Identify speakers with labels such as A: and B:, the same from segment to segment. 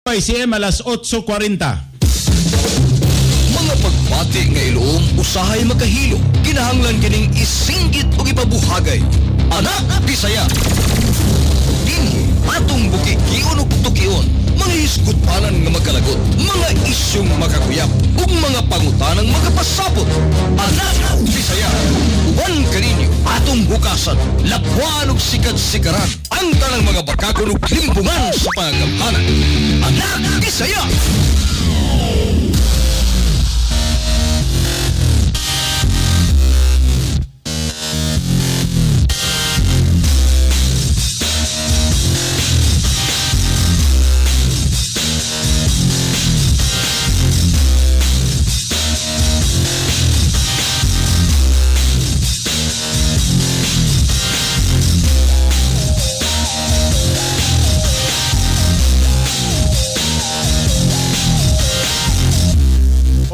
A: ICM alas 8:40.
B: Mga pagbati nga ilong usahay makahilo, kinahanglan kining isinggit o ipabuhagay. Anak Bisaya. Dinhi atong bukikion ug tukion, mga hisgutpanan nga magkalagot, mga isyong makakuyap ug mga pangutanang magapasabot. Anak Bisaya. Uban kaninyo atong bukasan, lakwaan ug sikat-sikaran ang tanang mga bakakon ug limbungan sa pangamhanan. Anak Bisaya.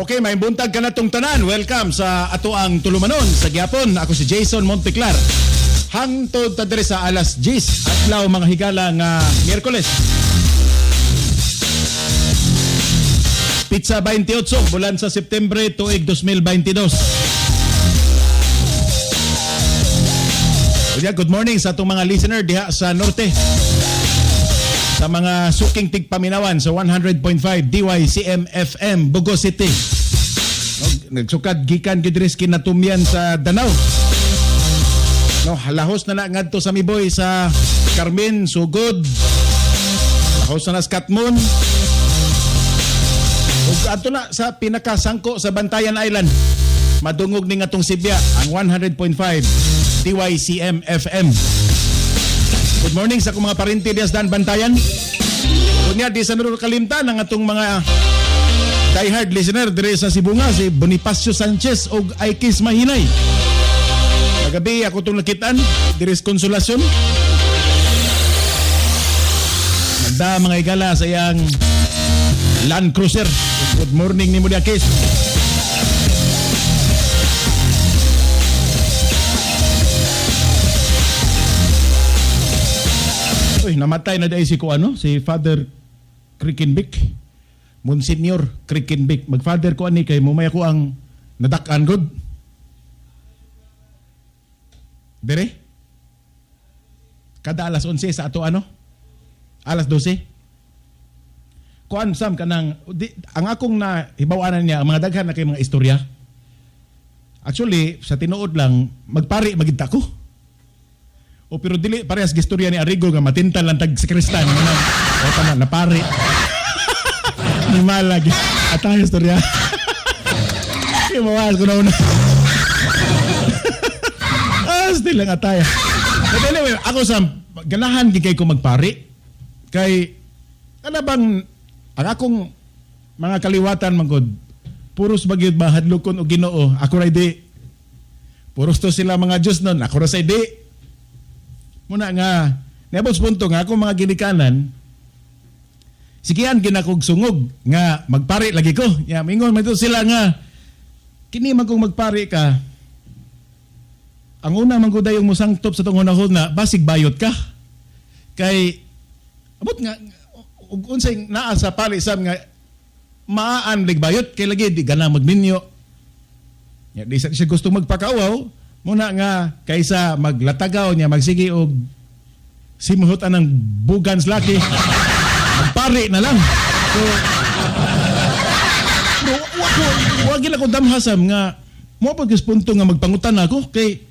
A: Okay, may buntag ka na tong tanan. Welcome sa ato ang tulumanon sa Gyapon. Ako si Jason Monteclar. Hangtod ta diri sa alas 10 adlaw mga higala nga Miyerkules. Pizza 28 bulan sa Septembre tuig 2022. Good morning sa atong mga listener diha sa Norte. Sa mga suking tigpaminawan sa 100.5 DYCM FM Bugo City. Nagsukad gikan gid ris kinatumyan sa Danau. No, halahos na ngadto sa Miboy sa Carmen, Sugod. Lahos na sa Katmon. Ug adto na sa pinakasangko sa Bantayan Island. Madungog ning atong Sibya ang 100.5 DYCM FM. Good morning sa akong mga parinti dias dan Bantayan. Unya di sa Nurul Kalimtan ang atong mga diehard listener dire sa Sibunga, si Bonifacio Sanchez o Aikis Mahinay. Kagabi ako itong nakitaan dire sa Konsolasyon. Nagda mga igala sa iyang Land Cruiser. Good morning ni Mudia Akis. Namatay na dahil si Father Krikenbeck, Monsignor Krikenbeck. Mag-father ko ani kay mumaya ko ang nadakan god. Dere? Kada alas 11 sa ato alas 12. Kuan sam kanang ang akong na hibaw-anan niya ang mga daghan na kay mga istorya. Actually, sa tinuod lang magpari magita ko. O pero dili parehas gistorya ni Arrigo nga matintal lang tag sakristan o tama na pare. Ni malagi atang istorya. Kaya mawas ko na una. Still lang ataya. But anyway, ako sa ganahan gigay ko magpari kay ano bang ang akong mga kaliwatan mangod puros bagyod mahadlokon o Ginoo, ako ra di. Puros to sila mga Diyos nun, ako ra sa di. Muna nga, nebos punto nga akong mga ginikanan, sigihan ginakog sungog nga magpari lagi ko. Ya, mingon man sila nga, kini man kung magpari ka, ang una man ko dayong musangtop sa tungon na basig bayot ka. Kay, abot nga, unsay naa sa pali sam nga, maan ligbayot, kay lagi di gana magminyo. Ya, di siya gusto magpakauaw, muna nga kaysa maglatagaw niya magsige og simuhutan ng bugans laki magpari na lang. So wag gila ko damhasam nga mo pag punto nga magpangutan ako kay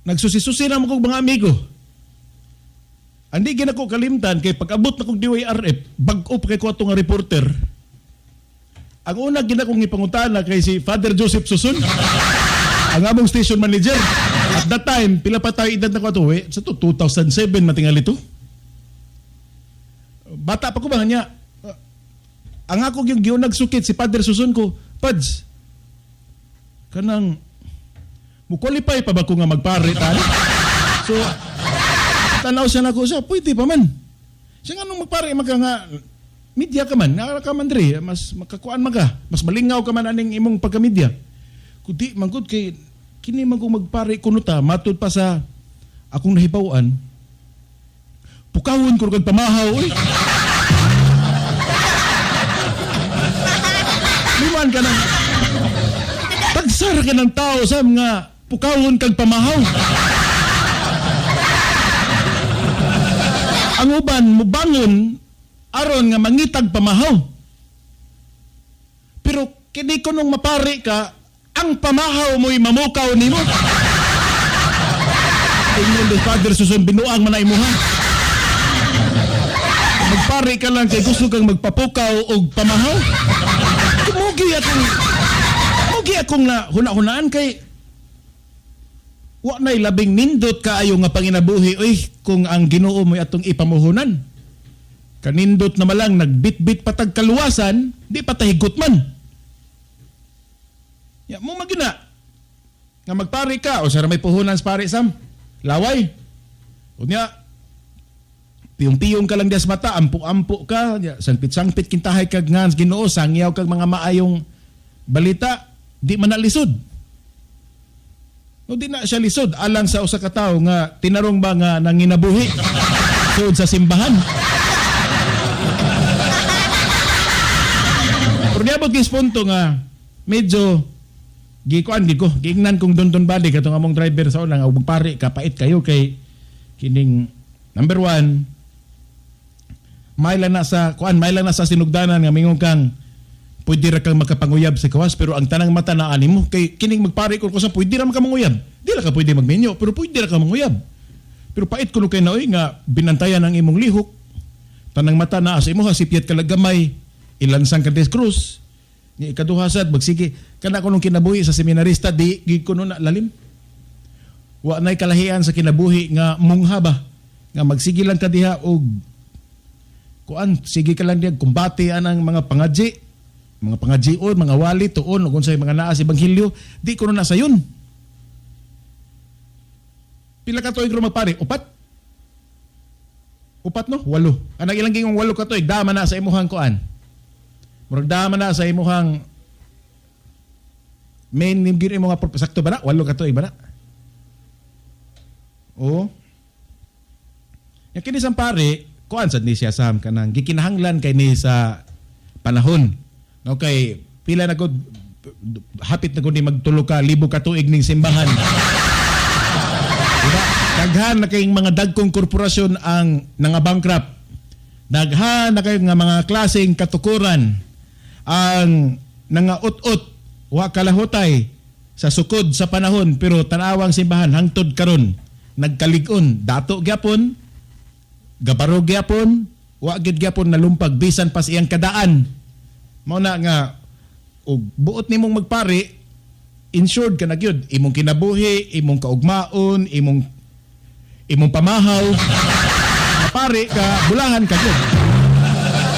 A: nagsusi-susi na mo kog mga amigo. Andi gina ko kalimtan kay pag-abot na kog DYRF bag-o pa kay ko ato nga reporter. Ang una ginakong ipangutana kay si Father Joseph Susun, ang among station manager. At that time, pila pa tayo edad na ko ito, sa 2007 matingal ito. Bata pa ko ba niya, ang ako yung nagsukit si Father Susun ko, Pads, kanang, mukwalipay pa ba ko nga magpare, tali? So, tanaw siya na ko siya, pwede pa man. Siya nga nung magpare, nga, media ka man, nakaka man diri, mas makakuan maga, mas malingaw ka man aning imong pagka-media. Kundi mangkod kay kini man kung magpari kuno ta matud pa sa akong nahibawan pukawon ko kag pamahaw oy. Liman ka ng tagsar ka ng tao sa mga pukawon kag pamahaw. Ang uban mubangon aron nga mangitag pamahaw. Pero kini ko nung mapari ka, ang pamahaw mo'y mamukaw nimo. Ingon the Father susun binuang man na imuha. Magpari ka lang kay gusto kang magpapukaw og pamahaw. Mugi akong na hunahunaan kay wa na'y labing nindot kaayo nga panginabuhi oy kung ang Ginoo mo'y atong ipamuhunan. Kanindot na malang nagbitbit patag kaluwasan, di patahigot man. Ya mo magina nga magpari ka o sa may puhunan sa pari sam. Laway. Unya piyong-piyong ka lang dias mata, ampo-ampo ka, sangpit-sangpit kintahay kag ngans Ginoo, sangyaw kag mga maayong balita, di man nalisod. No di na siya lisod alang sa usa ka tawo nga tinarong ba nga nanginabuhi sud sa simbahan. Pero niabot kis punto nga medyo gikuan gid ko, giingnan kong dondon bali katong among driver sa una nga ug pari kapait kayo kay kining number 1 may lang na sa sinugdanan nga mingon kang pwede ra kang makapanguyab sa kawas pero ang tanang mata na ani mo kay kining magpari ko sa pwede ra makamanguyab. Di ra ka pwede magmenyo pero pwede ra ka manguyab. Pero pait kuno kay naoy nga binantayan ang imong lihok. Tanang mata na sa imo hasipyat ka lagamay ilansang ka des krus. Ni ikaduha sad magsige kana kunong kinabuhi sa seminarista di gid kuno na lalim. Wa nay kalahian sa kinabuhi nga mungha ba nga magsige lang ka diha og kuan sige ka lang diha kumbati anang mga pangadjion, mga wali tuon ug unsay mga naa sa ebanghelyo di kuno na sayon. Pila ka tuig ro magpare? Upat no? 8. Anang ilang gingong 8 ka tuig dama na sa imuhang kuan. Murag dama na sa imuhang main nimgir imo nga sakto ba na? 8 ka tuig ba na? Oo. Yang kini sang pare, kuan sad ni siya sam kanang gikinahanglan kay ni sa panahon. Okay, pila na gud hapit na gud ni magtulo ka libo ka tuig ning simbahan. Diba? Daghan na kayong mga dagkong korporasyon ang nangabankrupt. Daghan na kayong mga klaseng katukuran ang nangaut-ut wa kalahutay sa sukod sa panahon pero tanawang simbahan hangtod karon nagkalig-on dato gyapon gabaro gyapon wa gid gyapon nalumpag bisan pas iyang kadaan mao na nga og buot nimong magpari insured ka na gyud imong kinabuhi imong kaugmaon imong pamahaw pare ka bulahan ka gyud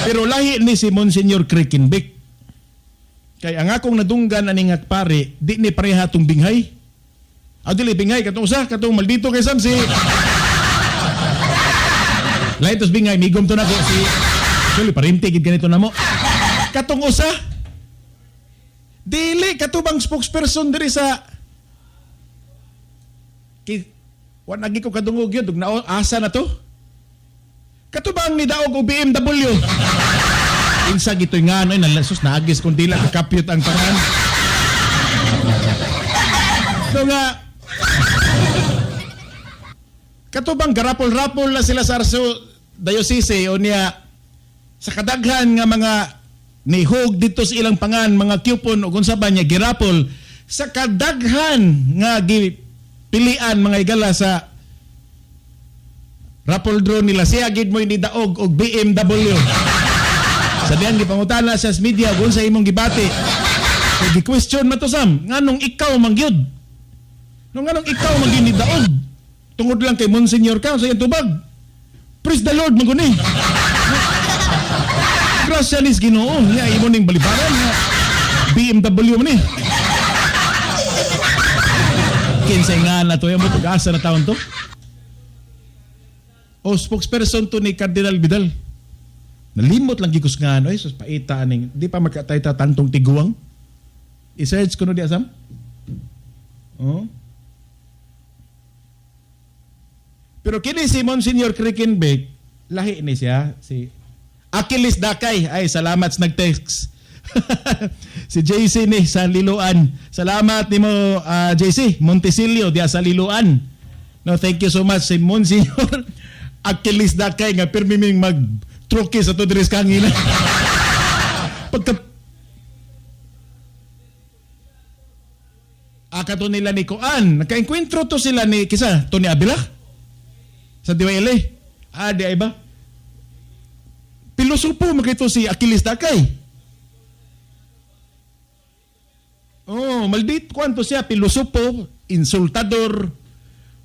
A: pero lahi ni si Monsignor Krikenbeck kay ang akong nadunggan ani nga pare di ni pareha tong binghay adili binghay katong usa katong maldito kay sam si lain tos binghay migom to nako si Actually, parinti gid ganito namo. Katong usa dili katubang spokesperson diri sa wa nagi ko kadungog yun dug na asa na to. Katubang ni daog og BMW. Insa gitoy nga ano nalasos naagis kun dila kapyot ang pangan. So nga katubang garapol-rapol na sila sa Arso Diocese o niya sa kadaghan nga mga nihog dito sa ilang pangan, mga kupon o kung saba niya girapol sa kadaghan nga pilian mga igala sa rapol drone nila. Siya gid mo ni daog og BMW. Sa diyan gipangutana sa media kung sa imong gibati. So, gi-question man to Sam, nganong ikaw mangyud? Nganong ikaw mangyud ni daog? Tungod lang kay Monsignor ka sa iyang tubag. Praise the Lord maguni. Grasya nis Ginoo, niya imo ning balibaran nga BMW man ni. Kinsay nga na to yung pag-asa na taon to. O spokesperson to ni Cardinal Vidal. Nalimot lang gikus nga ano, sus paita aning di pa magkatayta tantong tiguang. I-search ko no di asam. Oh. Pero kini si Monsignor Krikenbeck lahi ni siya si Achilles Dakay. Ay, salamat sa nag-text. Si JC ni sa Liloan. Salamat nimo JC Montesilio diya sa Liloan. No, thank you so much si Monsignor Achilles Dakay nga pirmi ming mag-truki sa tudres kangina. Pagka akato nila ni Kuan, naka-enkwentro to sila ni kisa Tony Abila sa DYLA. Di ay ba? Pilosopo makito si Achilles Dakay. Oh, maldit kwanto siya, pilosopo, insultador.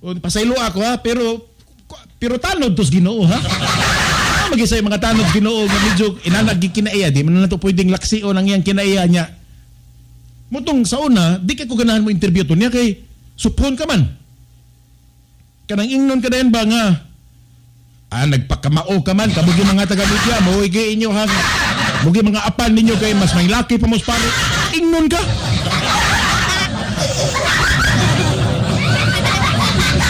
A: O, pasaylo ako ha, pero tanod tos Ginoo ha. Magisay mga tanod Ginoo nga medyo inanag kinaiya, di man na to pwedeng laksio nang iyang kinaiya niya. Mutong sa una, di kay ko ganahan mo interview to niya kay supon ka man. Kanang ingnon ka dayon ba nga nagpakamao ka man, kamugi mga taga-media, mawigi inyo ha. Mugi mga apan ninyo kay mas may laki pa mos pare. Ingnon ka.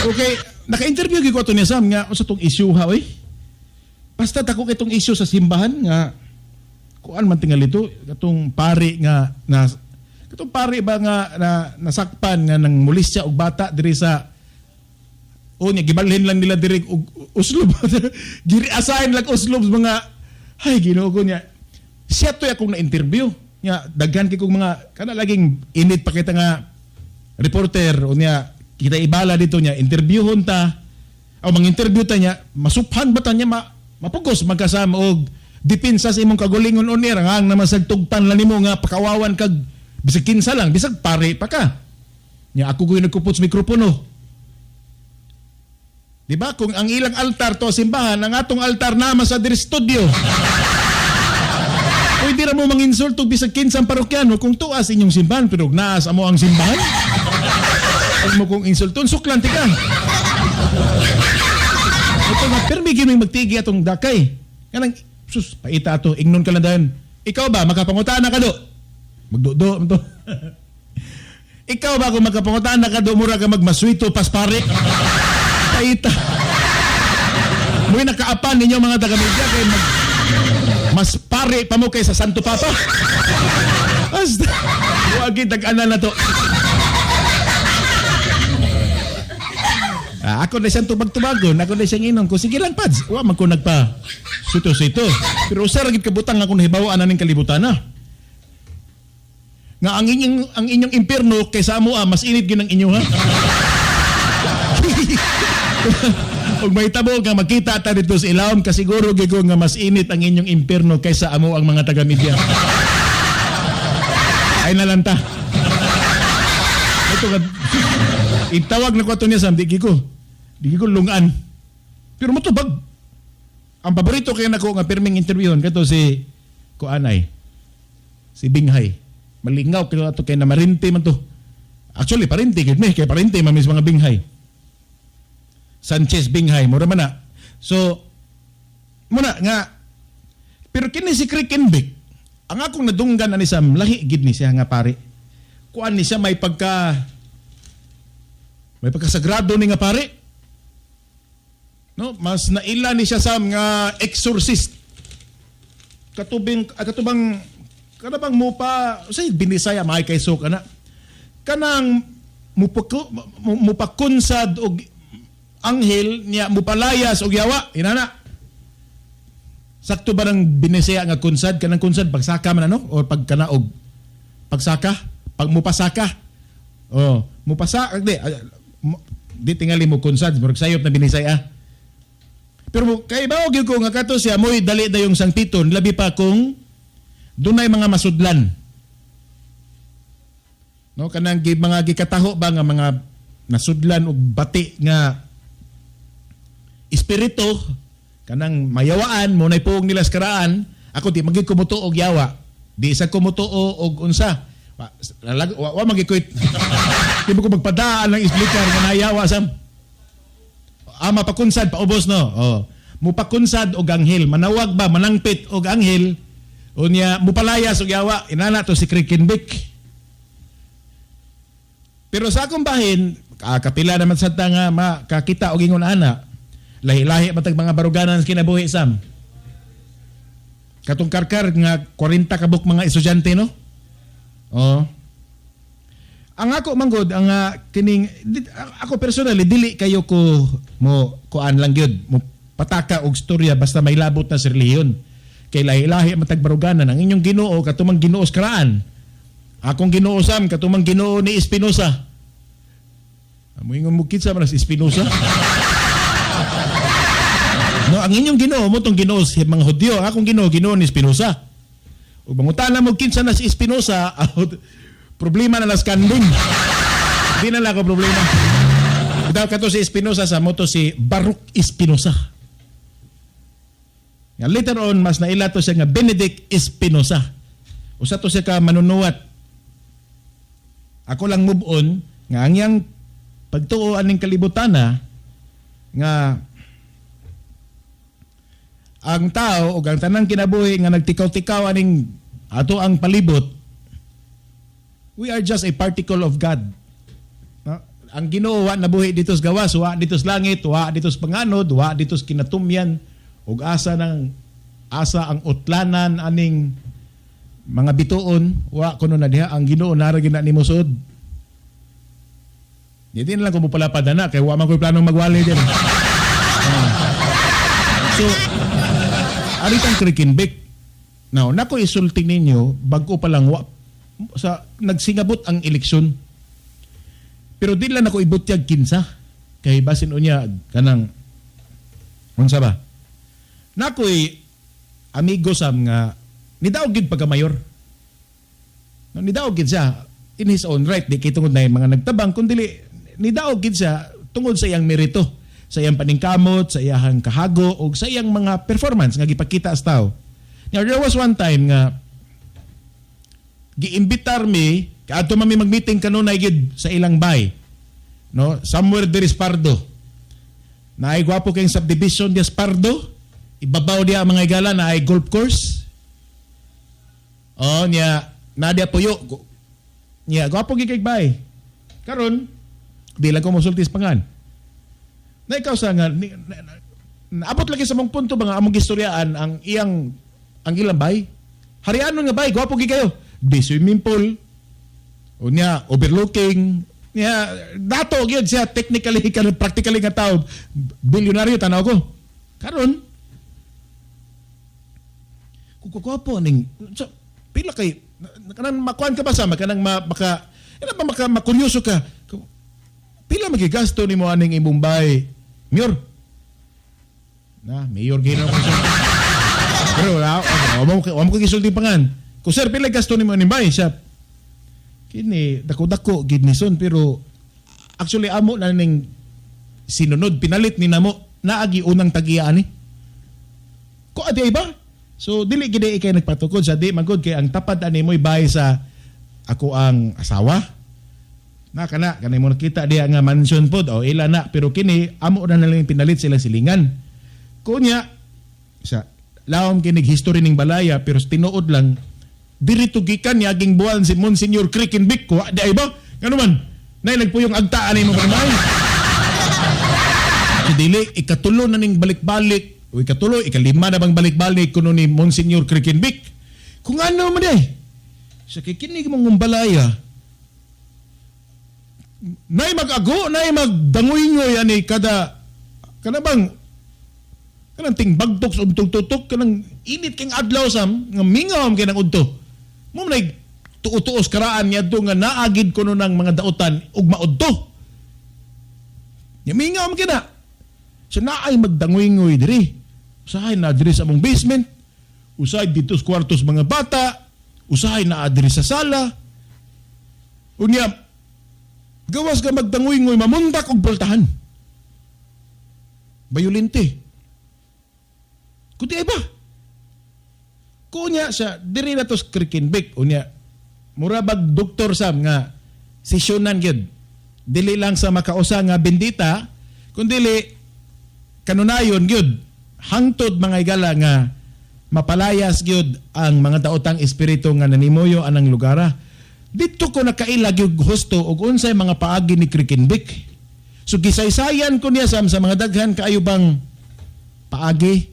A: Okay, naka-interview gyud ko to niya Sam nga sa tong issue ha oy. Basta tako kay tong issue sa simbahan nga kuan man tingali to, katong pare nga na katong pare ba nga nasakpan nga nang mulisya og bata diri sa nya gibalhin lang nila diri og uslob. Giri-assign lang uslob mga ay Ginoo ko niya. Siya to akong na-interview. Nya daghan kay kog mga kana laging init pa kita nga reporter o niya kita ibala dito niya interviewon ta o mang-interview ta niya masuphan ba ta niya mapugos magkasama og depensa sa imong kagulingon on air ang naman sagtugpan lang nimo nga pakawawan kag bisag kinsa lang bisag pare pa ka. Nya ako gyud nagkupot sa mikropono. Di ba kung ang ilang altar to simbahan ang atong altar nama sa diri studio. Pwede ra mo manginsulto bisag kinsang parokyano kung tuas inyong simbahan pero naas amo ang simbahan. Kung mo kong insulton, suklan tika. Ito nga, permi gini magtigi atong Dakay. Kanang, sus, paita ato, ignon ka lang dahil. Ikaw ba, makapangutaan na ka do? Magdo-do, ito. Ikaw ba, kung makapangutaan na ka do, mura ka magmaswito, paspare? Paita. Muli nakaapan ninyo mga taga-media kay mas pare pa mo kay sa Santo Papa. Basta, huwag tag-anan na to. Ako na siyang tubag-tubagon, ako na siyang inon ko. Sige lang, Pads. Wa man ko nagpa sito-sito. Pero usar gid kabutang ako nahibawaan ning kalibutan na. Nga ang inyong impierno kaysa amo mas init gyud ang inyo ha. Ug may tabo nga makita ta dito sa ilawom kasiguro gyud nga mas init ang inyong impierno kaysa amo ang mga taga-media. Ay nalanta. Ito nga itawag na ko ato niya Sam, di ko lungan. Pero matubag. Ang paborito kaya nako nga pirming interviewon kato si Kuanay. Si Binghay. Malingaw kaya ato kay na marinti man to. Actually, parinti gid kay parinti man mis mga Binghay. Sanchez Binghay, mura man na. So, muna nga, pero kini si Krikenbeck, ang akong nadunggan ani Sam, lahi gid ni siya nga pare. Kuan ni siya may pagkasagrado ni nga pare. No, mas naila ni siya Sam nga exorcist. Katubang mo pa say binisaya may kayso kana. Kanang mupakunsad og anghel niya mupalayas og yawa inana. Sakto ba nang binisaya nga kunsad kanang kunsad pagsaka man ano or pagkana og pagsaka, pag mupasaka. Oh, mupasa di tingali mo kunsad murag sayop na binisaya. Pero kay bawo gyud ko nga kato siya moy dali dayong sangtiton labi pa kung dunay mga masudlan. No kanang mga gikataho ba nga mga nasudlan og bati nga espiritu kanang mayawaan mo nay puog nila sa karaan ako di magig kumuto og yawa di sa kumuto og unsa wa magikoy di mo ko magpadaan lang explicar nga nayawa Sam. Mapakunsad paubos no. Oh. Mupakunsad og anghel, manawag ba manangpit og anghel unya mupalayas og yawa inana to si Krikenbeck. Pero sa akong bahin kapila naman sa nga makakita og ingon ana. Lahi-lahi matag mga baruganan sa kinabuhi Sam. Katong karkar nga 40 kabuk mga estudyante no. Oh. Ang ako manggod ang ako personally dili kayo ko mo kuan lang gyud mo pataka og storya basta may labot na sa relihiyon. Kay lahi-lahi matag baruganan ang inyong Ginoo katumang Ginoo sa karaan. Akong Ginoo Sam katumang Ginoo ni Espinosa. Amo ingon mo kitsa man si Espinosa. No, ang inyong Ginoo mo tong Ginoo sa mga Hudyo, akong Ginoo ni Espinosa. Ug mangutana mo kinsa na si Espinosa, problema na las kanding. Di na lang ko problema. Daw kato si Espinosa sa moto si Baruch Espinosa. Nga later on mas naila to siya nga Benedict Espinosa. Usa to siya ka manunuwat. Ako lang move on nga ang yang pagtuo aning kalibutana nga ang tao o ang tanang kinabuhi nga nagtikaw-tikaw aning ato ang palibot, we are just a particle of God. No? Ang Ginoo wa nabuhi dito sa gawas, wa dito sa langit, wa dito sa panganod, wa dito sa kinatumyan, ug asa ang utlanan aning mga bituon, wa kuno na diha ang Ginoo nara gina nimo sud. Di na lang ko mupalapad na kay wa man ko planong magwali diyan. So aritang krikinbik. Now, nako isulti ninyo, bago pa lang nagsingabot ang eleksyon. Pero di lang ako ibutyag kinsa. Kay basin unya kanang unsa ba? Nako'y amigo Sam nga nidaog gid pagka-mayor. No, nidaog gid siya in his own right. Di kay tungod na yung mga nagtabang, kundi nidaog gid siya tungod sa iyang merito, sa iyang paningkamot, sa iyang kahago, o sa iyang mga performance nga gipakita sa tao. Now, there was one time nga giimbitar mi, kaadto man mi mag-meeting kanunay gid sa ilang bay. No, somewhere there is Pardo. Naay gwapo kayong subdivision diya Pardo. Ibabaw diya ang mga igala na ay golf course. Oh, niya nadia puyo. Niya gwapo gid kay bay. Karon di lang ko mosultis pangan. Na ikaw sa nga naabot lagi sa mong punto ba nga among gistoryaan ang ilang bay. Harianon nga bay, gwapo gid kayo. Di swimming pool. O niya overlooking. Niya dato gyud siya technically practically nga tao. Bilyonaryo tanaw ko. Karon kukuha ning so, pila kay kanang makuan ka ba sa kanang maka makuryoso ka. Pila magigasto nimo aning imong bay? Mayor. Mayor gino ko siya. Pero wala mo kisulti pangan. Kung sir, pila gasto nimo aning bay siya? Kini dako-dako gid ni son pero actually amo na ning sinunod pinalit ni namo naagi unang tagiya ani. Ko adi ba? So dili gid ikay nagpatukod sa di magod kay ang tapad ani mo'y bay sa ako ang asawa. Kanay mo nakita diya nga mansion pod o ila na pero kini amo na lang pinalit sila silingan. Kunya sa lawom kinig history ning balaya pero tinuod lang dirito gikan yaging buwan si Monsignor Krikenbick ko di ay ba? Ngano man? Nay nagpuyong agtaan ni mo kanay. So dili ikatulo na ning balik-balik o ikatulo ikalima na bang balik-balik kuno ni Monsignor Krikenbick. Kung ano man day. Sa kikinig mong balaya nay mag-ago, nay magdangoy-ngoy ani kada bang kanang tingbagtok sa untog-tutok kanang init king adlaw Sam nga mingawam kay nang udto. Mo nay tuo-tuos karaan niya do nga naagid kuno ng mga dautan ug maudto. Nya mingawam kina. So naay magdangoy-ngoy diri. Usahay na diri sa among basement. Usahay dito sa kwartos mga bata. Usahay na diri sa sala. Unya gawas ka magdangoy-ngoy mamundak og boltahan. Bayulente. Kundi ay ba? Kunya sa diri na to sa Krikenbick. Unya, murabag doktor Sam nga sesyonan gyud. Dili lang sa makausa nga bendita, kundi kanunayon gyud. Hangtod mga igala nga mapalayas gyud ang mga daotang espiritu nga nanimoyo anang lugara. Dito ko nakailag yung husto og unsay mga paagi ni Krikenbick. So gisaysayan ko niya sa mga daghan kaayo bang paagi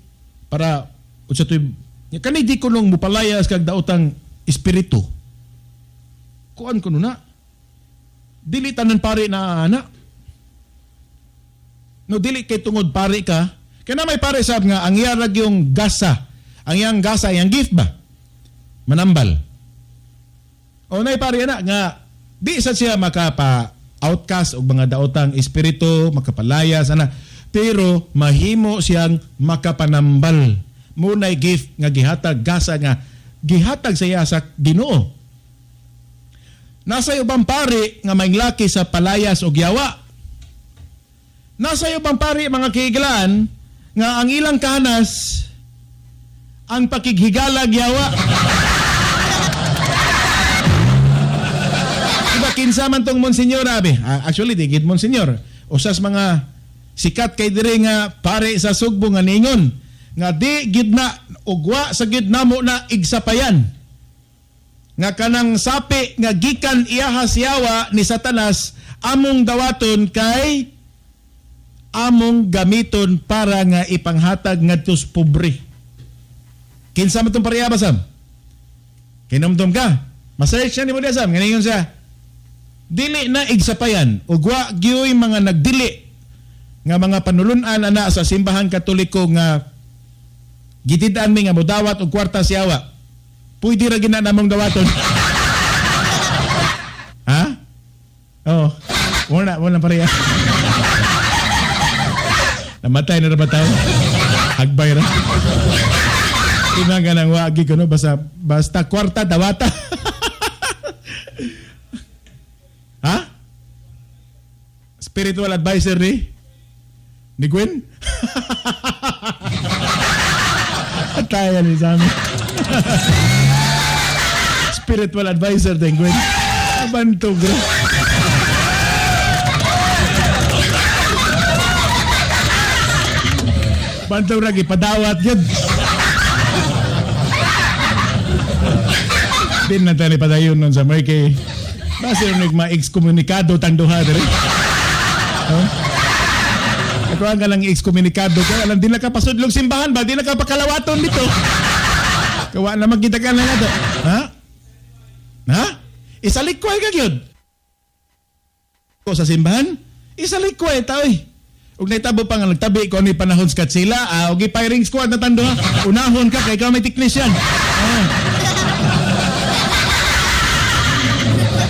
A: para unsa toy kani di ko nung mupalayas kag daotang espiritu. Kuan ko na. Dili tanan pare na ana. No dili kay tungod pare ka. Kaya na may pare sab nga ang iyarag yung gasa. Ang iyang gasa, yung gift ba? Manambal. O na pare na nga di sa siya makapa-outcast o mga daotang espiritu, makapalayas, ana. Pero mahimo siyang makapanambal. Muna'y gift nga gihatag, gasa nga gihatag sa iya sa Ginoo. Nasa ubang pari nga may laki sa palayas o yawa. Nasa ubang pari mga kaigilan nga ang ilang kanas ang pakighigalag yawa. Diba kinsa man tong Monsenyor abi? Actually di gid Monsenyor. Usas mga sikat kay diri nga pare sa Sugbo nga ningon nga di gid na ugwa sa gid namo na igsapayan. Nga kanang sapi nga gikan iyahas yawa ni Satanas among dawaton kay among gamiton para nga ipanghatag ngadto sa pobre. Kinsa man tong pareha ba Sam? Kinumdum ka? Masearch na ni mo diya Sam, ngayon siya. Dili na igsapayan ugwa gyoy mga nagdili nga mga panulunan ana sa simbahan Katoliko nga gitid-an mi nga modawat og kwarta sa yawa. Pwede ra gina namong dawaton. Ha? Oo. Wala pareha. Namatay na ba tao? Hagbay ra. Ina nga nang wagi ko no basta kwarta dawata. Ha? Spiritual advisor ni Gwen? Tayo ni Sammy. Spiritual advisor din Gwen. Abantog ra. Bantog ra gipadawat gyud. Din na tani padayon nun sa may kay base rin ma-excommunicado tang duha diri. Ako ang galang excommunicado ka, alam din na kapasudlog simbahan ba, di na kapakalawaton dito. Kawa na magkita ka na nga to. Ha? Ha? Isalikway ka yun. Ko sa simbahan, isalikway tao eh. Ug naitabo pa nga nagtabi ko ni panahon sa Katsila, og firing squad na tando ha. Unahon ka kay ikaw may technician.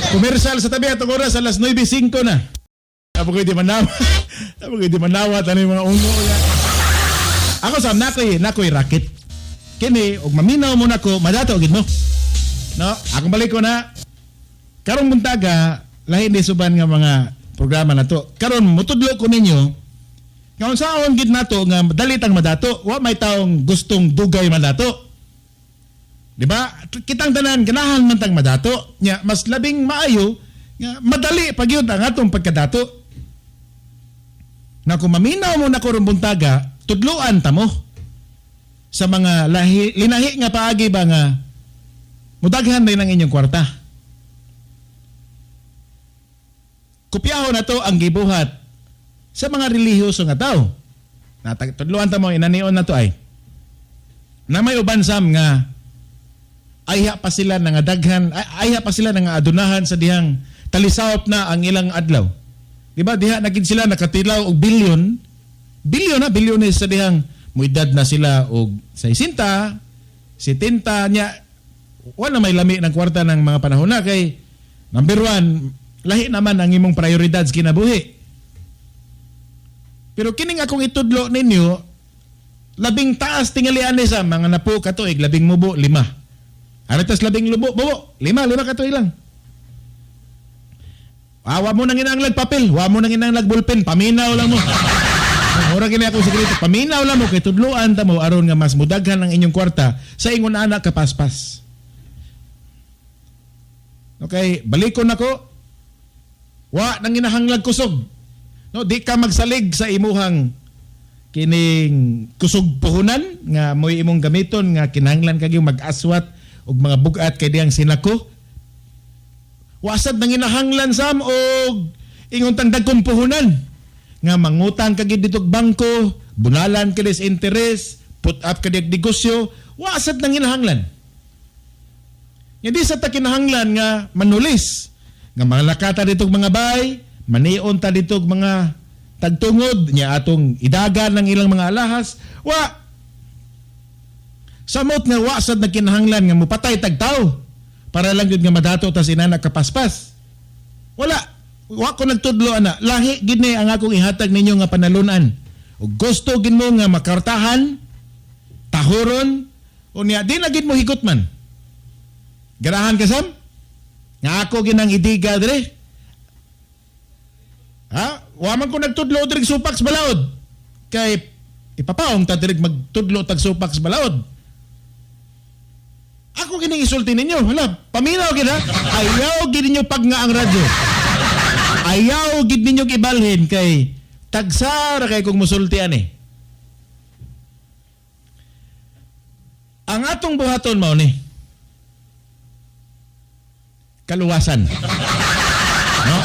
A: Komersal sa tabi atong oras alas 9:05 na. Tapos ko di manawat ano yung mga uno yan. Ako sa nakoy racket. Kini og maminaw mo nako madato gid mo. No, akong balik ko na. Karong buntaga lahi ni suban nga mga programa na to. Karon mutudlo ko ninyo nga unsaon gid nato nga dali tang madato, wa may taong gustong dugay madato. Di ba? Kitang tanan ganahan man tang madato. Nya mas labing maayo nga madali pagyud ang atong pagkadato. Na kung maminaw mo na kurong buntaga, tudluan ta mo sa mga linahi nga paagi ba nga mudaghan rin ang inyong kwarta. Kupyaho na to ang gibuhat sa mga relihiyoso nga tao. Tudluan ta mo, inanion na to ay. Na may uban sam nga ayha pa sila nga daghan, ayha pa sila nga adunahan sa dihang talisawop na ang ilang adlaw. Diba, diha naging sila nakatilaw og bilyon sa dihang muidad na sila og 60, 70 nya wala may lami ng kwarta ng mga panahon na kay number 1, lahi naman ang imong priorities kinabuhi. Pero kining akong itudlo ninyo, labing taas tingali ani sa mga napo katuig, labing mubo 5. Aritas labing lubo, bubo, 5 katuig lang. Wa mo nang inanglag papel, wa mo nang inanglag ballpen, paminaw lang mo. Ora kini ako sekreto, paminaw lang mo kay tudloan ta mo aron nga mas mudaghan ang inyong kwarta sa ingon anak kapaspas. Okay, balikon nako. Wa nang inahanglag kusog. No, di ka magsalig sa imuhang kining kusog puhunan nga moy imong gamiton nga kinahanglan kag mag-aswat og mga bugat kay diyang sinako. Wasad nang inahanglan sam og ingon tang dagkong puhunan nga mangutang kagid dito bangko bunalan ka des interes, put up ka diag negosyo, wasad nang hinahanglan. Hindi sa ta kinahanglan nga manulis, nga malakata ditog mga bay, manion ta ditog mga tagtungod, niya atong idagan ng ilang mga alahas, samot nga wasad na kinahanglan nga mupatay tagtaw para lang yun nga madato ta sinana kapaspas. Wa ko nagtudlo ana, lahi gid ni ang akong ihatag ninyo nga panalunan. Ug gusto gid mo nga makartahan, tahoron, unya di na gid mo higot man. Garahan ka sam? Nga ako ginang idiga dire. Ha? Wa man ko nagtudlo diri supaks balaod. Kay ipapaong ta diri magtudlo tag supaks balaod. Ako gining isulti ninyo. Hala, paminaw gid ha. Ayaw gid ninyo pag nga ang radyo. Ayaw gid ninyo ibalhin kay tagsara kay kung musultian eh. Ang atong buhaton mao ni kaluwasan. No?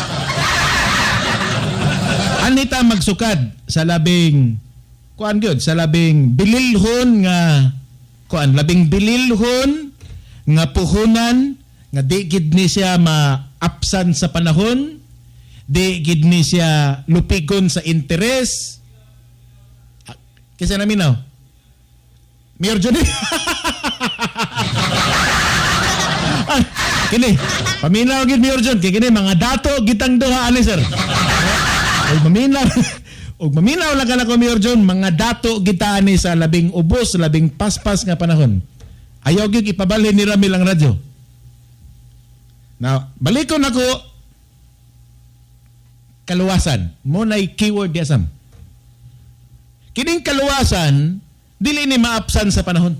A: Anita magsukad sa labing sa labing bililhon nga labing bililhon nga puhunan nga di gid ni siya maapsan sa panahon, di gid ni siya lupigon sa interes. Kasi namin now. Mayor Johnny. Kini, paminaw gid Mayor John, kay kini mga dato gitang duha ani sir. Og maminaw lang kana ko Mayor John, mga dato kita ani sa labing ubos, labing paspas nga panahon. Ayaw gyud ipabalhin ni Ramil ang radyo. Now, balikon ako kaluwasan. Mo nay keyword diya sam. Kining kaluwasan dili ni maapsan sa panahon.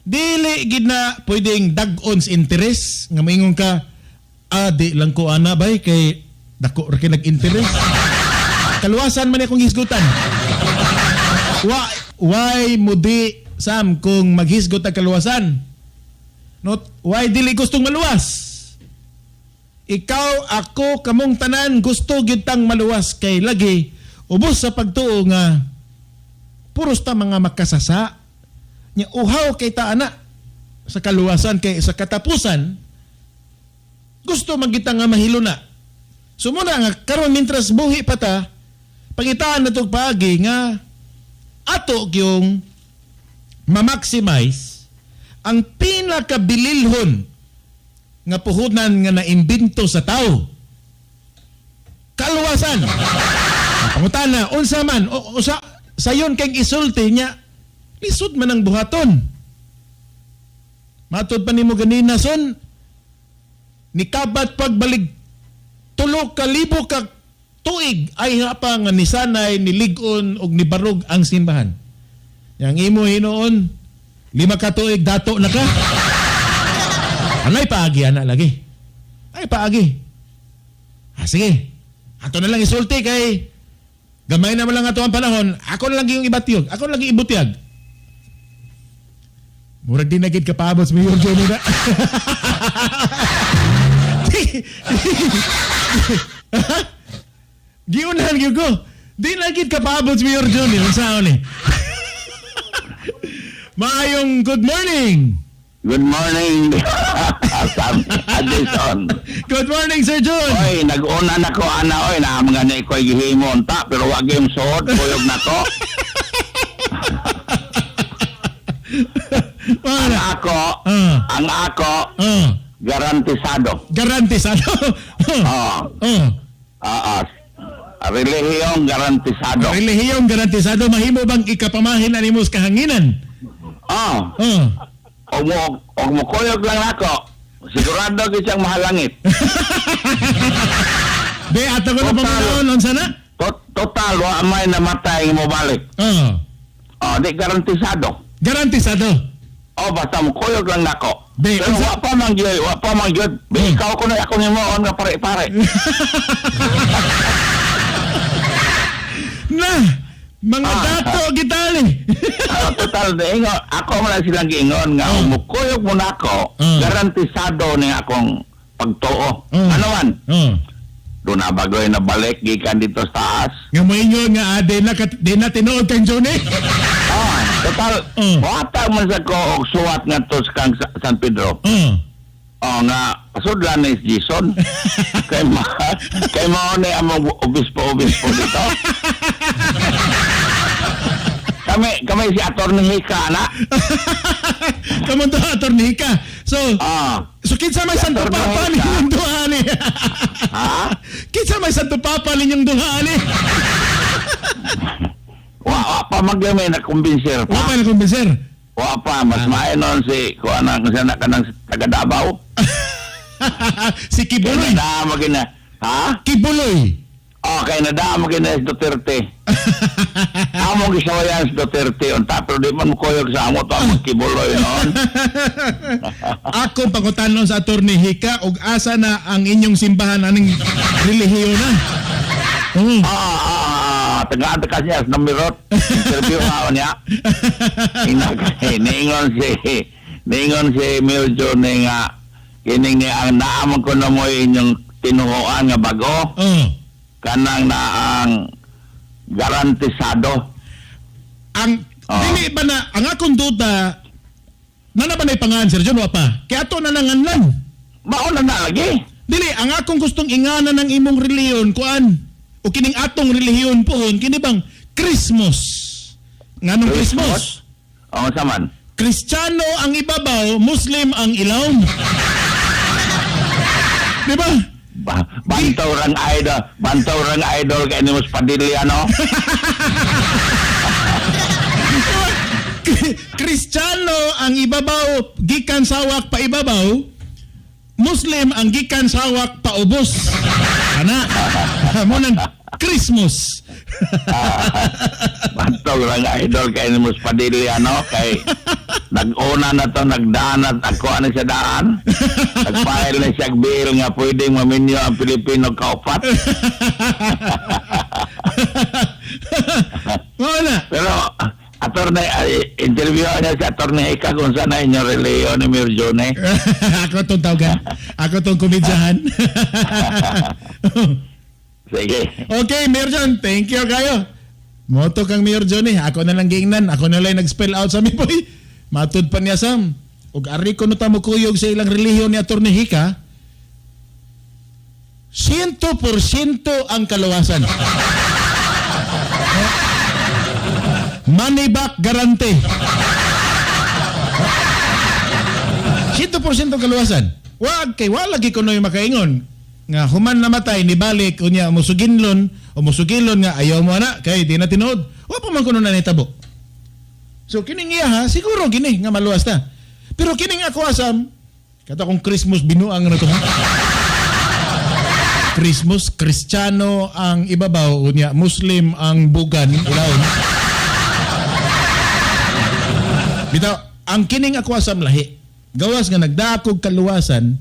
A: Dili gid na pwedeng dag-on sa interes nga moingon ka di lang ko ana bay kay dako ra kay nag-interes. Kaluwasan man akong hisgutan. Why mo di sam kung maghisgot ang kaluwasan? Not why dili gustong maluwas? Ikaw, ako, kamong tanan gusto gyud tang maluwas kay lagi ubos sa pagtuo nga puros ta mga makasasa. Nya uhaw kay ta ana sa kaluwasan kay sa katapusan gusto magita nga mahilo na. Sumuna nga karon mintras buhi pa ta pangitaan na tog paagi nga ato yung ma-maximize ang pinakabililhon nga puhunan nga naimbento sa tao. Kaluwasan. Pangutana unsa man usa sayon kay isulti niya lisod man ang buhaton. Matod pa nimo ganina son nikabat pagbalig 3,000 ka tuig ay hapa nga nisanay nilig-on og nibarog ang simbahan. Yang imo hinuon 5 ka tuig dato na ka. Anay paagi ana lagi. Ay paagi. Sige. Ato na lang isulti kay gamay na lang ato ang panahon. Ako na lang yung ibatyog. Ako na lang yung ibutyag. Murag din nagid ka paabot sa Mayor Johnny na. Giunahan gyud ko. Di nagid ka paabot sa Mayor Johnny. Unsaon ni? Maayong good morning.
C: Good morning, Addison.
A: Good morning, Sir John.
C: Oy, nag-una na ko, ana, oy, na mga na iko'y gihimon ta, pero wag yung suot, kuyog na ko. ang ako, garantisado.
A: Garantisado?
C: Relihiyong garantisado.
A: Relihiyong garantisado, mahimo bang ikapamahin animos kahanginan?
C: Og mo kuyog lang ako, sigurado gid siyang mahalangit.
A: Be, ato ko na pamanahon, unsa na?
C: Total, wa may namatay mo balik. Di garantisado.
A: Garantisado?
C: Basta mo kuyog lang nako.
A: Be,
C: pero wa pa man gyud. Be, ikaw ko na ako nimo on nga pare-pare.
A: Na, mga dato gitali.
C: Total ingon, ako man silang giingon nga mukuyog mo nako, garantisado ni akong pagtuo. Ano man? doon na bagoy na balik gikan dito sa taas.
A: Nga mo inyo nga di na tinuod kang Johnny.
C: Total, wata man sa ko og suwat nga to sa kang San Pedro. Nga pasudlan ni Jason. kay mao ni among obispo dito. Kami si Atty. Hika na.
A: Kamu to attorney ka. So kinsa may Santo
C: Atty.
A: Papa
C: Hika.
A: ninyong duha ni?
C: Ha?
A: Kinsa may Santo Papa ninyong duha ni?
C: Wa pa maglamay na kumbinser
A: Wa
C: pa.
A: pa na kumbinser.
C: Wa pa mas maayon si kuana sa kanang taga Davao.
A: Si Kibuloy.
C: Nadama gina. Ha?
A: Kibuloy.
C: Okay, nadama gina si Duterte. Amo gisawayan si Duterte unta pero di man koyog sa amo to amo kibuloy noon.
A: Ako pangutanon sa Atty. Hika ug asa na ang inyong simbahan aning relihiyon na.
C: Tengah tekas niya sa namirot. Interview nga niya. Ningon si Miljo ni nga kining ni ang naamon ko na mo inyong tinuhoan nga bago. Kanang na ang garantisado.
A: Ang dili ba na ang akong duda na ba na ipangalan Sir John wa pa? Kaya ato na nanganlan.
C: Mauna na lagi.
A: Dili ang akong gustong ingana ng imong relihiyon kuan o kining atong relihiyon pohon kini bang Christmas. Nganong Christmas?
C: Oo, saman.
A: Kristiyano ang ibabaw, Muslim ang ilawom. Di ba?
C: Bantaw rang idol kay ni Mus Padilla no.
A: Kristiyano ang ibabaw, gikan sawak pa ibabaw, Muslim ang gikan sawak pa ubos. Ana, mo nang Christmas.
C: Bantaw rang idol kay ni Mus Padilla no kay nag-una na to nagdaan at ako ano sa daan. Nag-file na siya bill nga pwedeng maminyo ang Pilipino kaupat.
A: Wala.
C: Pero interview niya si Atty. Hika kung saan na inyong reliyon ni Mirjone.
A: Ako tong tawga. Ako tong kumidsahan.
C: Sige.
A: Okay, Mirjon, thank you kayo. Moto kang Mirjon eh. Ako na lang giingnan. Ako na lang nag-spell out sa mi boy. Matud pa niya Sam. Ug ari ko no ta mo kuyog sa ilang relihiyon ni Atty. Hika. 100% ang kaluwasan. Money back guarantee. 100% ang kaluwasan. Wag kay wala gi kuno makaingon nga human namatay ni balik unya musugilon nga ayaw mo na kay di na tinuod. Wa pa man kuno na nitabo. So kining iya ha siguro gini nga maluwas ta. Pero kining ako asam kata kong Christmas binuang na to ha. Christmas Kristiyano ang ibabaw unya Muslim ang bugan ilawom. Bitaw ang kining ako asam lahi. Gawas nga nagdakog kaluwasan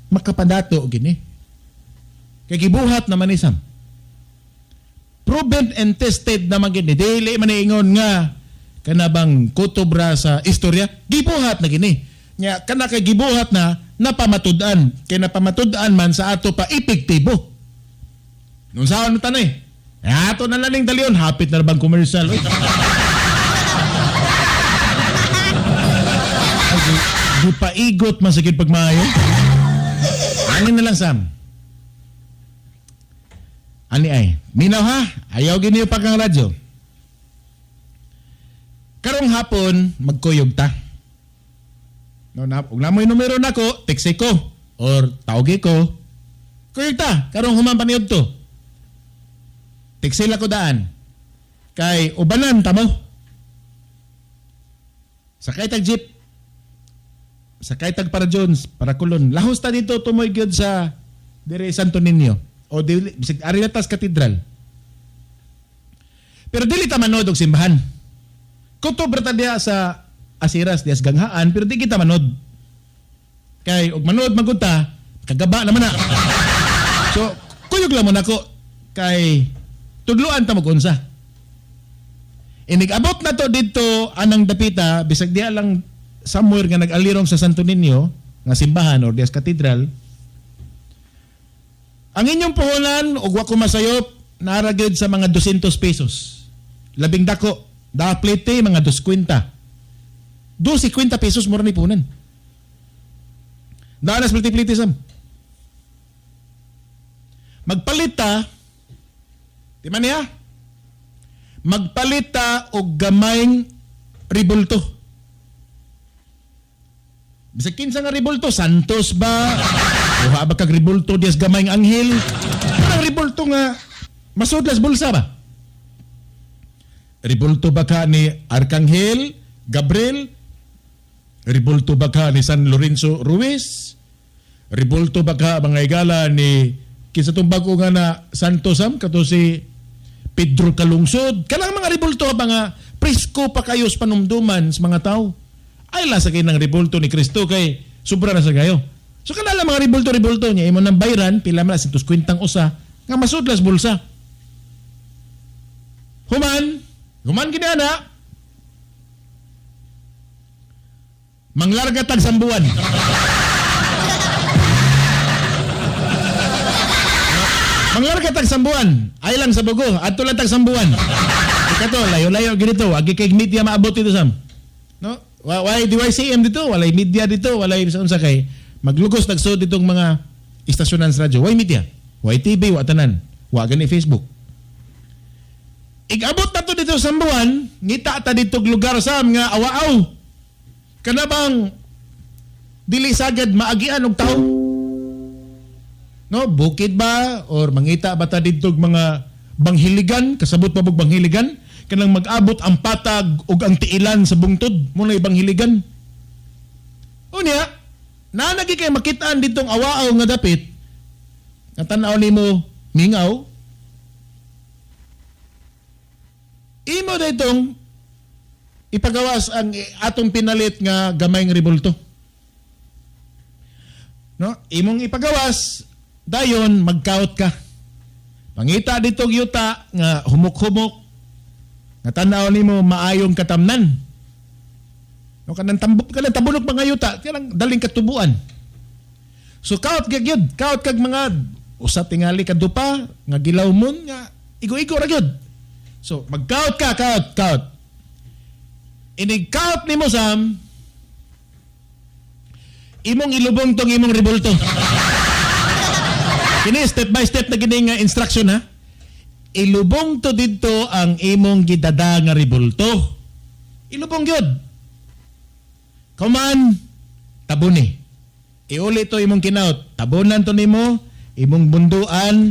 A: makapadato gini. Kay gibuhat naman ni Sam. Proven and tested naman gini. Dili man ingon nga kanabang kutubra sa istorya, gibuhat na gini. Nya kana kay gibuhat na napamatud-an. Kay napamatud-an man sa ato pa epektibo. Nung saan mo tanay? Ato na laling dalion, hapit na bang commercial? Di paigot masakit pagmayo. Ano na lang Sam? Ani ay, minaw ha, ayaw giniyo pa kang radyo. Karong hapon, magkuyog ta. No, ug namoy numero nako, text ko or tawgi ko. Kuyog ta, karong human paniud to. Text ko daan. Kay ubanan ta mo. Sakay tag jeep. Sakay tag para Jones, para Kulon. Lahos ta dito tumoy gyud sa dire Santo Niño o bisig ari na tas katedral. Pero dili ta manood og simbahan. Kutob ta diha sa Asiras dias ganghaan pero di kita manood. Kay og manood magud ta kagaba naman na. So kuyog lang mo nako kay tudluan ta mo unsa. Inig-abot na to dito anang dapita bisag diha lang somewhere nga nag-alirong sa Santo Niño nga simbahan or dias katedral. Ang inyong puhunan, ug wa ko masayop, naragid sa mga 200 pesos. Labing dako. Daplete, mga 250. 250 pesos mura ni punan. Danas pliti-pliti sam. Magpalita, di man niya? Magpalita og gamayng ribulto. Bisag kinsa nga ribulto, Santos ba? O ba kag ribulto dias gamayng anghel? Ang ribulto nga masudlas bulsa ba? Ribulto ba ka ni Arkanghel, Gabriel? Ribulto ba ka ni San Lorenzo Ruiz? Ribulto ba ka mga igala ni kinsa tong bago nga na Santo Sam kato si Pedro Kalungsod? Kanang mga ribulto ba nga presko pa kayo sa panumduman sa mga tao? Ay la sa kay ng ribulto ni Kristo kay sobra na sa kayo. So kanala mga ribulto niya imo nang bayran pila man 150 usa nga masudlas bulsa. Human kinana. Manglarga tag sambuan. Manglarga tag sambuan. Ay lang sa bugo, adto lang tag sambuan. Ikato layo-layo ginito, agi kay media maabot ito sam. No? Walay DYCM dito, walay media dito, walay unsa kay maglugos tagsod ditong mga istasyonan sa radyo. Way media, way TV, wa tanan, wa gani Facebook. Igabot na to dito sa sambuan, ngita ta dito lugar sam nga awaaw. Kana bang dili sagad maagian og tao? No, bukid ba or mangita ba ta dito mga banghiligan, kasabot pa bug banghiligan? Kanang mag-abot ang patag ug ang tiilan sa bungtod mo na ibang hiligan. Unya, na nagi kay makitaan ditong awaaw nga dapit. Nga tan-aw nimo mingaw. Imo daytong ipagawas ang atong pinalit nga gamayng ribulto. No, imong ipagawas dayon magkaot ka. Pangita dito yuta nga humok-humok nga tanaw nimo maayong katamnan. No kanang tabunok mga yuta, kanang daling katubuan. So kaot kag yun, kaot kag mga usa tingali kadupa nga gilawmon nga igo-igo ra gyud. So magkaot ka, kaot. Inig-kaot nimo sam imong ilubong tong imong ribulto. Kini step by step na gini nga instruction ha. Ilubong to dito ang imong gidada nga ribulto. Ilubong gyud. Kaman tabuni. Iuli to imong kinaot. Tabunan to nimo imong bunduan.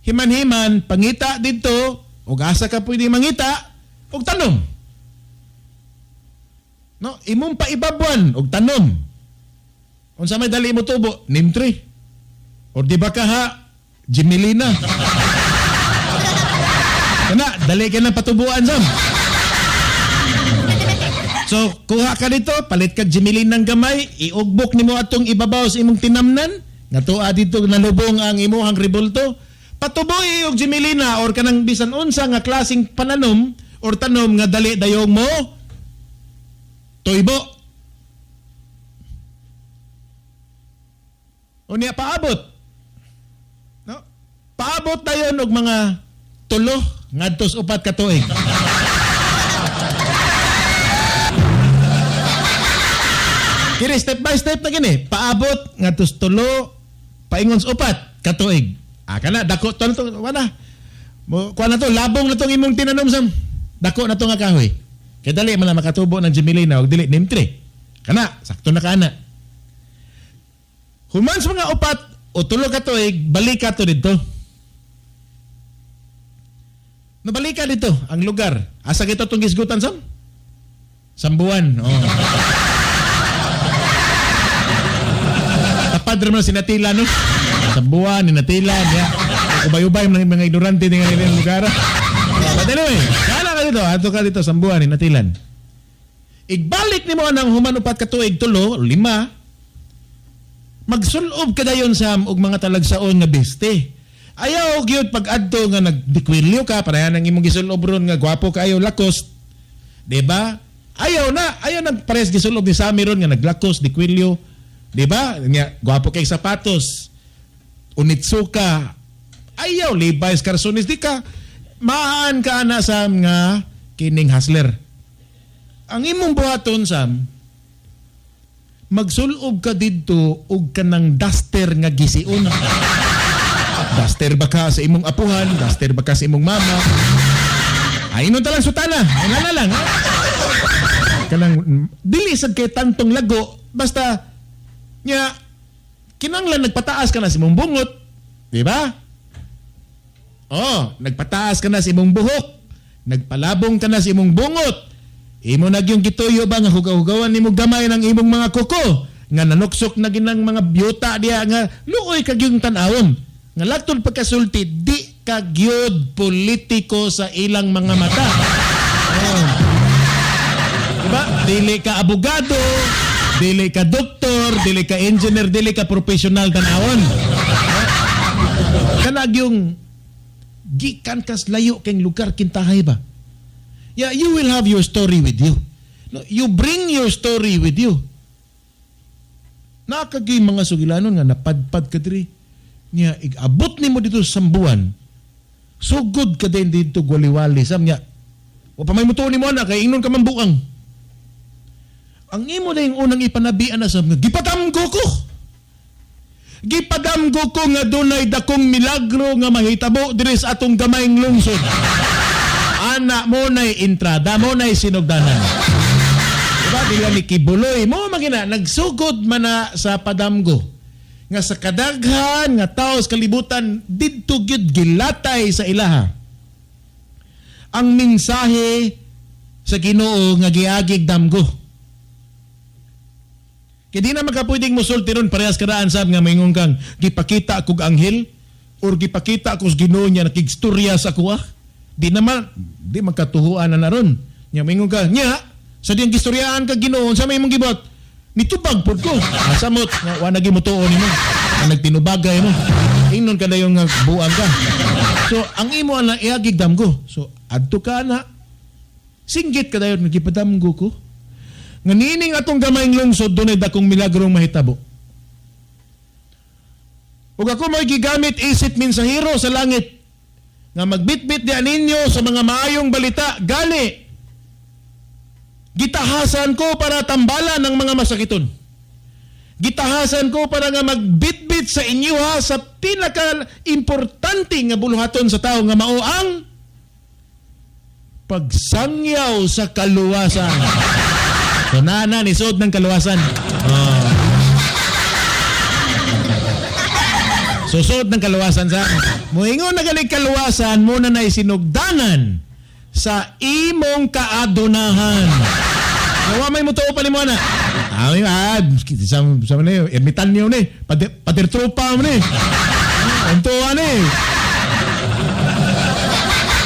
A: Himan-himan pangita dito ug asa ka pwede mangita ug tanom. No, imong paibabuan og tanom. Unsa may dali mo tubo? Neem tree. Or di ba ka ha? Jimelina. Kana, dali ka na patubuan sam. So, kuha ka dito, palit ka Jimelina ng gamay, iugbok nimo atong ibabaw sa imong tinamnan, nga tuwa dito nalubong ang imuhang ribulto, patuboy og Jimelina or kanang bisan unsa nga klaseng pananom or tanom nga dali dayong mo tuybo. O niya paabot. No? Paabot dayon og mga 3 ngadtos 4 ka tuig. Kini step by step na gini. Paabot ngadtos 3 paingon sa 4 ka tuig. Kana dako to wala. Mo kuan na to labong na tong imong tinanom sam. Dako na to nga kahoy. Kaya dali man na makatubo ng Jimelina o dili neem tree. Kana, sakto na kana. Human sa mga 4 o 3 ka tuig, balik ka to dito. Nabalik ka dito, ang lugar. Asa kita itong gisgutan sam? Sambuan. Oh. Tapad rin mo na sinatila, no? Sambuan, ninatila, niya. Ubay-ubay mga ignorante ng ilang lugar. But anyway, kala ka dito, ato ka dito, sambuan, ninatilan. Igbalik ni mo ng human 4 ka tuig, 3, 5, magsulob ka dayon sam og mga talagsaon nga beste. Ayaw gyud pag adto nga nagdikwilyo ka para nang imong gisulob ron nga gwapo kaayo lakos. Di ba? Ayaw nang pares gisulob ni Sammy ron nga naglakos dikwilyo. Di ba? Nga gwapo kay sapatos. Unitsuka, ayaw, Levi's Carsonis, di ka, maan ka na Sam nga kining hustler. Ang imong buhaton Sam, magsulob ka dito og kanang duster nga gisiun. Duster ba ka sa imong apuhan, duster ba ka sa imong mama? Ay, talang sutana, ay lang. Kanang, dili sad kay tantong lago, basta, nya, kinanglan nagpataas ka na sa imong bungot, di ba? Oh, nagpataas ka na sa imong buhok, nagpalabong ka na sa imong bungot, imo na yung gituyo ba nga hugaw-hugawan nimo gamay ng imong mga kuko, nga nanuksok na ginang mga byuta diya nga luoy kag yung tanawon, nga latod pagkasulti, di kagyod politiko sa ilang mga mata. Oh. Diba? Dili ka abogado, dili ka doktor, dili ka engineer, dili ka professional tanawon. Kanag yung gikan kas layo keng lugar kintahay ba? Yeah, you will have your story with you. No, you bring your story with you. Nakagay mga sugilanon nga napadpad ka diri. Nya abot nimo dito sa sambuan. Sugod ka din dito gwaliwali sam nya. O pa may mutuon nimo na kay ingnon ka mambuang. Ang imo na yung unang ipanabian na sam nga gipatamgo ko. Gipadamgo ko nga dunay dakong milagro nga mahitabo diri sa atong gamayng lungsod. Ana mo na'y entrada, mo na'y sinugdanan. Diba? Dila ni Kibuloy, mo magina, nagsugod man na sa padamgo. Nga sa kadaghan, nga taos kalibutan, didto gyud gilatay sa ilaha. Ang mensahe sa Ginoo nga giagig damgo. Kaya di na magkapwedeng musulti ron parehas karaan sab nga maingon kang gipakita kog anghel or gipakita kog Ginoo niya nakigstorya sa kuha. Di naman, di magkatuhuan na ron. Nya maingon ka, nya, sa diyang gistoryaan ka Ginoo, sa may mong gibot, nitubag pod ko. Asamot, wa nagi mo tuon mo. Nagtinubagay mo. Ingnon ka na yung buang ka. So, ang imo na iagig damgo. So, adto ka na. Singgit ka dayon, nagipadamgo ko. Nga nining atong gamayng lungsod, doon ay dakong milagrong mahitabo. Ug ako may gigamit isip mensahero sa langit nga magbitbit di aninyo sa mga maayong balita, gali. Gitahasan ko para tambalan ng mga masakiton. Gitahasan ko para nga magbitbit sa inyo ha sa pinaka-importante nga buluhaton sa tao nga mao ang pagsangyaw sa kaluwasan. So na nisod ng kaluwasan. Susod ng kaluwasan sa muingon na galing kaluwasan muna na isinugdanan sa imong kaadonahan. Nawa may muto pa ni mo na. Ay, sa na yun, ermitan niyo ni, patirtropa mo ni. Antuan ni.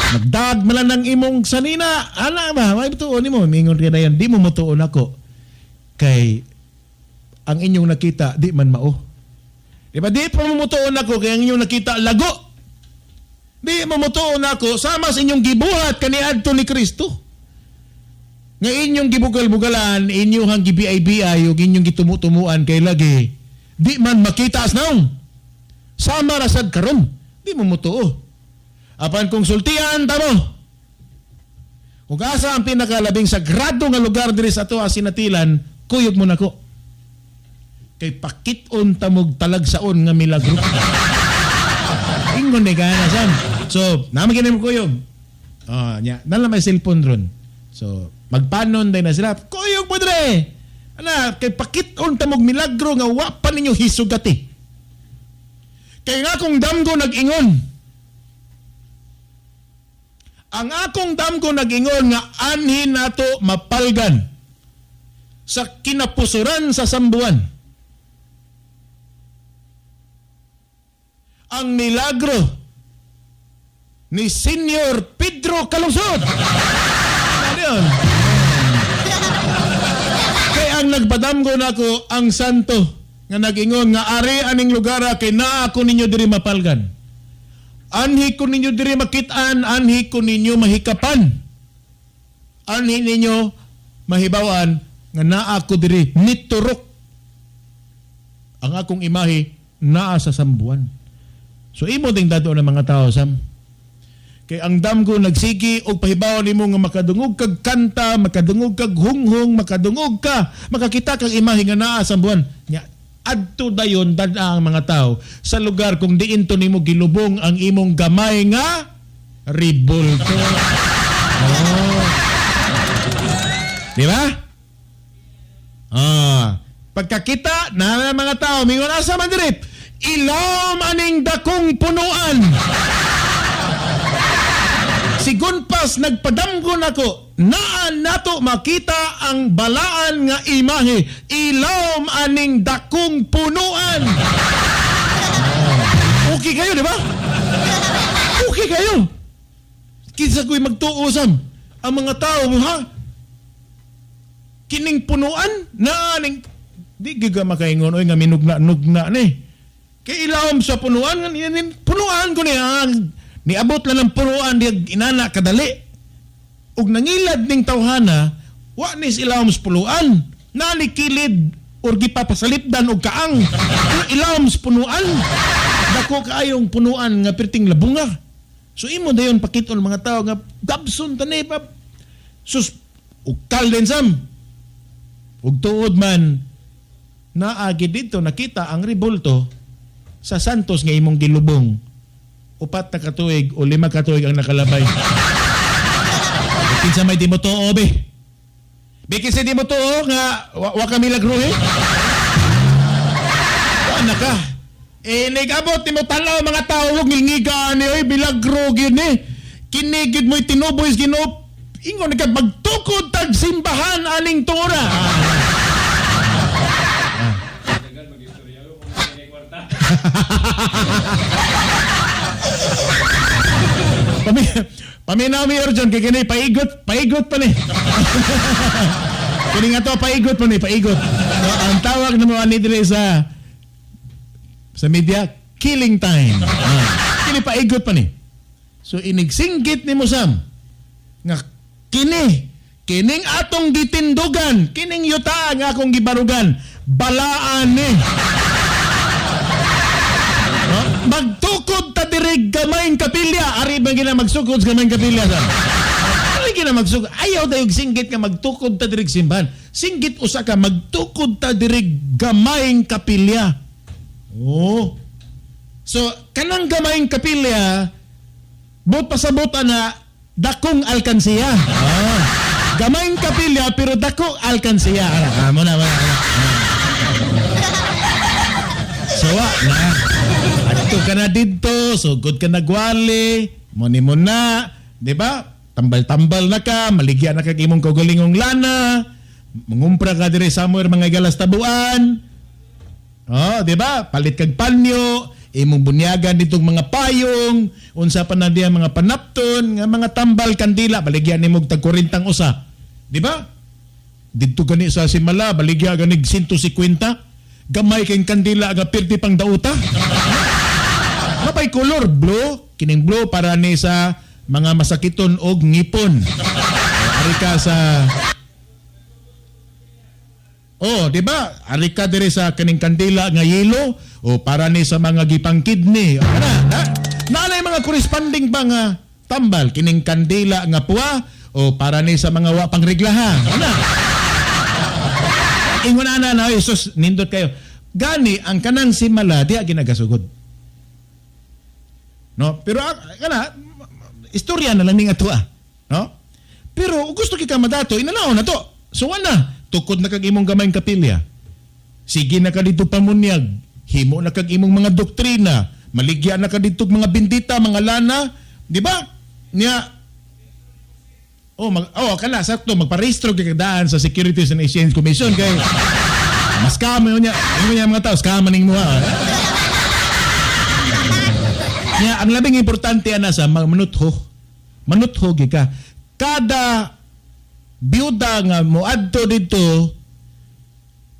A: Nagdag malang ng imong sanina. Ala ba, may mutuon ni mo. Mingon rin na yan, di mo mutuon ako. Kay, ang inyong nakita, di man mao. Diba, di pa mamutuon ako kaya ang inyong nakita lago. Di mamutuon ako sama sa inyong gibuhat kaniadto ni Kristo. Nga inyong gibugal-bugalan, inyong gibiay-biay o inyong gitumutumuan kay lagi. Di man makita as naong. Sama rasad karon. Di mamutuo. Apan kung sultian tamo. Kung asa ang pinakalabing sagrado nga lugar diri sa ato asinatilan, kuyog mo nako. Kay pakit-on tamog talagsaon nga milagro. Ingon ni kana sam. So, namagin mo kuyog. Nya, nala may cellphone ron. So, magpanon day na sila. Kuyog po dre. Ana, kay pakit-on tamog milagro nga wa pa ninyo hisugati. Kay nga kung damgo nag-ingon. Ang akong damgo nag-ingon nga anhin nato mapalgan sa kinapusuran sa sambuan. Ang milagro ni Senior Pedro Calungsod. Ano yun? Kaya ang nagpadamgo na ako ang santo nga nag-ingon nga ari aning lugar kay naa ko ninyo diri mapalgan. Anhi ko ninyo diri makitaan, anhi ko ninyo mahikapan. Anhi ninyo mahibawan nga naa ko diri niturok. Ang akong imahe naa sa sambuan. So imo ding dato ng mga tao Sam. Kay ang damgo nagsigi og pahibaw nimo nga makadungog kag kanta, makadungog kag hunghong, makadungog ka, makakita kag imahe nga naa sa buwan. Nya adto dayon dada ang mga tao sa lugar kung diin to nimo gilubong ang imong gamay nga ribulto. Oh. Di ba? Pagkakita na mga tao mingon asa man diri, ilawom aning dakong punuan. Sigun pas nagpadamgon ako, naan nato makita ang balaan nga imahe, ilawom aning dakong punuan. Okay kayo, di ba? Okay kayo. Kinsa ko'y magtuusam ang mga tao, ha? Kining punuan, naaning, di giga makaingon, oy nga minugna-nugna ni. Kay ilawom sa punuan, punuan ko niya, niabot lang ng punuan di inana kadali. Ug nangilad ning tawhana, wa ni ilawom sa punuan. Nani kilid or gipapasalipdan og kaang. Ilawom sa punuan. Dako kaayong punuan nga perting labunga. So imo dayon pakiton mga tao nga dabson tanay pa. Sus ug kalden sam. Ug tuod man naagi dito nakita ang ribulto sa Santos nga imong gilubong. 4 na katuig o 5 katuig ang nakalabay. Kinsa may di mo tuo, be? Kinsa di mo tuo nga wa ka milagro, eh? Wa na ka. Nag-abot di mo tanaw mga tao, huwag ngilngigaan, eh, bilagro, yun, eh. Kinigid mo'y tinuboy, ginop. Ingon ka, magtukod tag simbahan aning tura. Paminaw mi Orjon kay kini paigot pa ni. Kini nga to paigot pa ni, paigot. So, ang tawag na mga ni dire sa media killing time. Kini paigot pa ni. So inigsinggit ni mo Sam nga kining atong gitindugan, kining yuta nga akong gibarugan, balaan ni. Magtukod ta diri gamayng kapilya, ari ba gina magsukod sa gamayng kapilya sa? Ari gina magsukod, ayaw dayog singgit nga magtukod ta diri simbahan. Singgit usa ka magtukod ta diri gamayng kapilya. Oh. So kanang gamayng kapilya bot pasabot na dakong alkansiya. Gamayng kapilya pero dakong alkansiya. Mo na. So na. Adto ka na dito, sugod ka na gwali, muni mo na, di ba? Tambal-tambal na ka, maligya na kag imong kaugalingong lana, mangumpra ka dire somewhere mga galas tabuan. Oh, di ba? Palit kag panyo, imong bunyagan ditong mga payong, unsa pa na diya mga panapton, nga mga tambal kandila, baligyan nimo tag 40 usa. Di ba? Dito gani sa Simala, baligya ganig 150. Gamay kayong kandila aga pirti pang dauta. Kapay color blue, kining blue para ni sa mga masakiton og ngipon. Ari ka sa di ba? Ari ka dire sa kining kandila nga yelo o para ni sa mga gipang kidney. Nanay mga corresponding pa nga tambal kining kandila nga puwa o para ni sa mga wa pang reglahan. Ingon na Jesus nindot kayo. Gani ang kanang simala diya ginagasugod. No, pero kana istorya na lang ning atua, no? Pero gusto kita madato inanaw na to. So wala tukod na kag imong gamayng kapilya. Sige na ka dito pamunyag, himo na kag imong mga doktrina, maligya na ka dito mga bindita, mga lana, di ba? Niya kana sakto magparehistro kay daan sa Securities and Exchange Commission kay mas kamo niya mga tao, kamo ning mo. Niya ang labing importante ana sa manutho ka. Kada biyuda nga moadto dito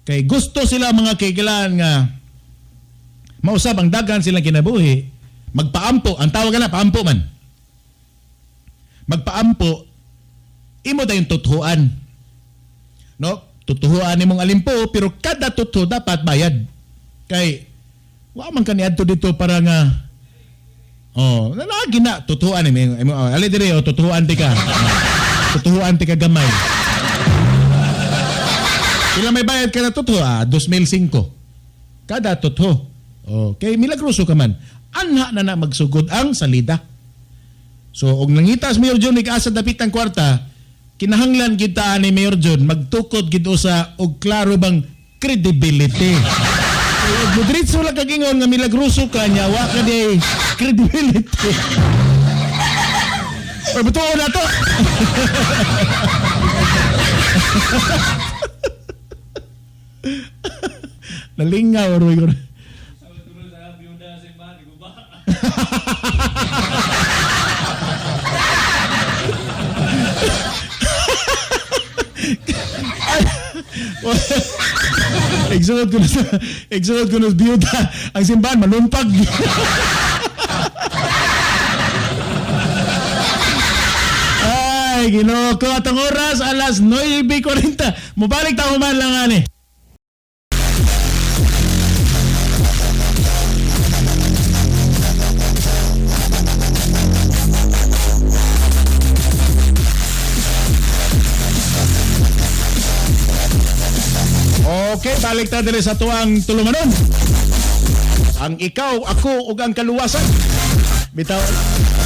A: kay gusto sila mga kailangan nga mausab ang dagan sila kinabuhi, magpaampo, ang tawag na paampo man. Magpaampo imo dayong tutuhuan. No? Tutuhuan nimong alimpo pero kada tutuho dapat bayad. Kay wa man kaniadto dito para nga Oh, nalagi na tutuan ni ali dire tutuan ti ka. Tutuan ti ka gamay. Pila may bayad ka na tuto 2,005. Kada tuto. Okay, milagroso ka man. Anha na magsugod ang salida. So, og nangitas Mayor John ikaasa dapit ang kwarta, kinahanglan kita ni Mayor John magtukod gid usa og klaro bang credibility. Budritso lang kagingon nga milagroso ka nya wa ka di credibility. Pero betul na to. Nalingaw Roy ko. Exodod ko na biyuda. Ang simbahan, malumpag. Ay, ginoo ko. Atong oras, alas 9:40. Mubalik tayo man lang, ani. Okay, balik ta dire sa tuang tulumanon. Ang ikaw, ako, ug ang kaluwasan. Bitaw,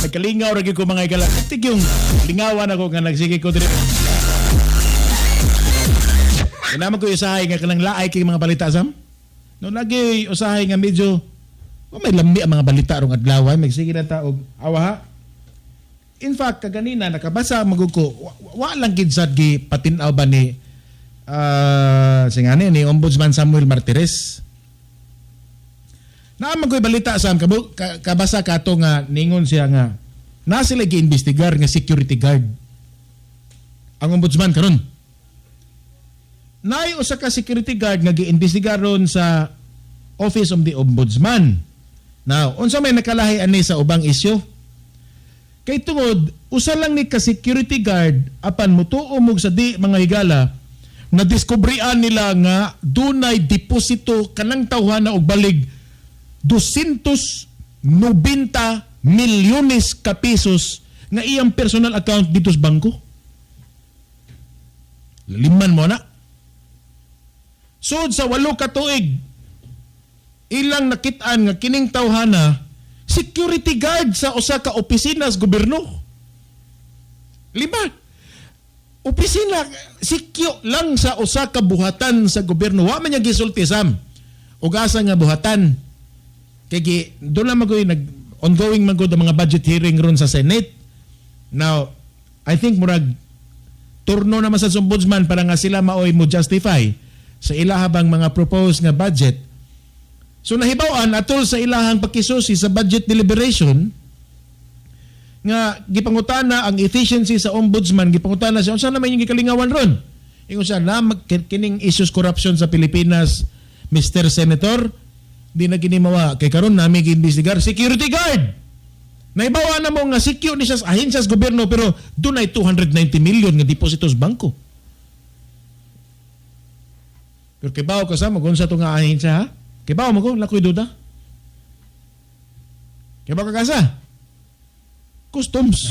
A: nagkalingaw ra gyud ko mga igala. Tik yung lingawan ako nga nagsige ko dire. Kinaman ko usahay nga kanang laay kay mga balita sam. No lagi usahay nga medyo may lambi ang mga balita rong adlaw, magsige na ta og awa ha. In fact, kaganina nakabasa maguko, wa lang gid sad gi patinaw ba ni singani ni Ombudsman Samuel Martires. Naaman ko'y balita sa kabasa kato nga ningon siya nga na sila gi-investigar nga security guard ang ombudsman karon. Naay usa ka security guard nga gi-investigar ron sa Office of the Ombudsman. Now, unsa may nakalahi ani sa ubang isyu? Kay tungod usa lang ni ka security guard apan mutuo mo sa di mga higala na diskubrian nila nga dunay deposito kanang tawhana og balig 290 milyones ka pesos nga iyang personal account dito sa bangko. Liman mo na. Sud sa 8 ka tuig, ilang nakitaan nga kining tawhana security guard sa usa ka opisina sa gobyerno. 5. Opisina, sikyo lang sa usa ka buhatan sa gobyerno. Wa man niya gisulti sam. Ug asa nga buhatan. Kaya doon lang ongoing man ang mga budget hearing ron sa Senate. Now, I think murag turno naman sa ombudsman para nga sila maoy mo justify sa ilahabang mga proposed nga budget. So nahibaw-an atol sa ilahang pakisusi sa budget deliberation nga gipangutana ang efficiency sa ombudsman, gipangutana siya unsa naman yung gikalingawan ron. Ingon siya na kining issues corruption sa Pilipinas, Mr. Senator, di na ginimawa kay karon nami giimbestigar security guard. Naibawa na mo nga sikyo ni siya sa ahensya sa gobyerno pero dunay 290 million nga deposito sa bangko. Pero kibaw ka sa mo kung sa ito nga ahensya ha? Kibaw mo ko, lakoy duda. Kibaw ka kasa? Customs.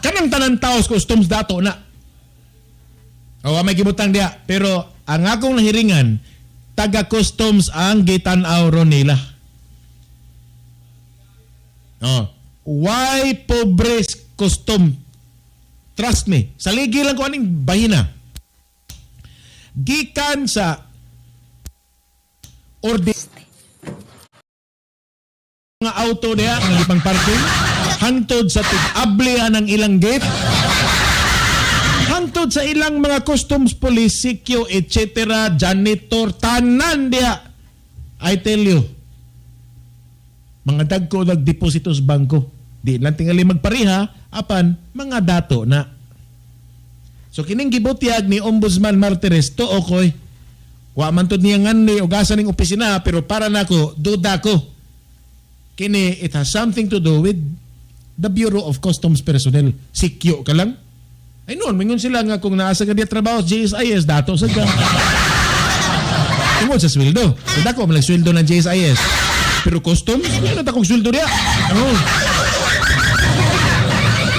A: Kanang tanan taos customs dato na. O may gibutang dia. Pero ang akong nahiringan, taga-customs ang gitanaw ron nila. Why pobres custom? Trust me. Saligi lang ko aning bahina. Gikan sa mga auto niya ang ipang parking hangtod sa tig-ablihan ng ilang gate hangtod sa ilang mga customs police sikyo etc. janitor tanan dia. I tell you mga dagko nagdeposito sa bangko di lang tingali magpariha apan mga dato na. So kining gibutiag ni Ombudsman Martires to okoy wa man tud niya ngani og asa ning opisina pero para nako duda ko kini it has something to do with the Bureau of Customs Personnel. Sikyo ka lang. Ay noon, mingon sila nga kung naasa ka diya trabaho sa GSIS, dato sa ka. tungod sa sweldo. Kung dako man lang sweldo ng JSIS. Pero customs, ano ta kong sweldo niya? Oo.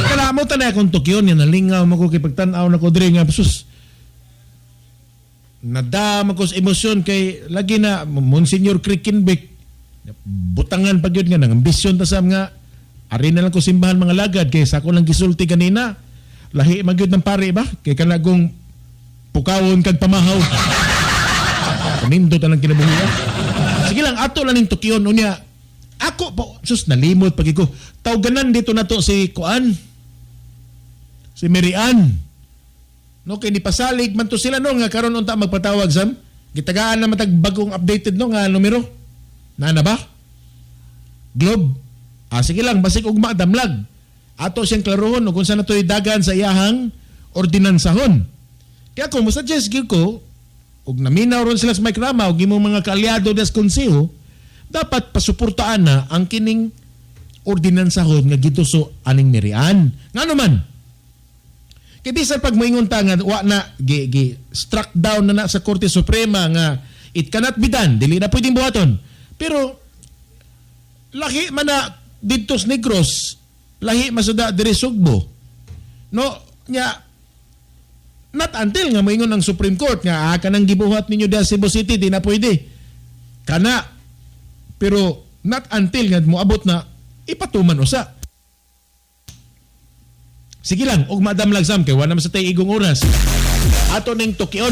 A: Kana mo tanay akong tukyon yan, nalingaw mo ko kay pagtanaw na ko diri nga sus. Nadama ko sa emosyon kay lagi na Monsignor Krikinbeck butangan pag yun nga nang ambisyon ta sa nga ari na lang ko simbahan mga lagad kay sa ako lang gisulti kanina lahi magyud ng pare ba kay kanagong pukawon kag pamahaw kanindot ang kinabuhi. Sige lang ato lang ning tukyon unya ako po sus nalimot pag ko tawganan dito na to si Kuan si Mary Ann. No kay ni pasalig man to sila no nga karon unta magpatawag sam gitagaan na matag bagong updated no nga numero na ba Globe sige lang basig ugma damlag ato siyang klarohon kung saan natoy dagan sa iyahang ordinansahon kaya kung mo-suggest gyud ko ug naminaw ron sila sa Mike Rama ug imong mga kaalyado des konseho dapat pasuportaan na ang kining ordinansahon nga gituso aning Mirian ngano man. Kaya bisan pag moingon ta nga wa na struck down na sa Korte Suprema nga it cannot be done, dili na pwedeng buhaton. Pero lahi man na didto sa Negros, lahi masuda diri Sugbo. No, nya not until nga moingon ang Supreme Court nga kanang gibuhat ninyo da Cebu City di na pwede. Kana pero not until nga moabot na ipatuman usa. Sige lang, og madam lagsam kay wala man sa tay igong oras. Ato ning tukyon.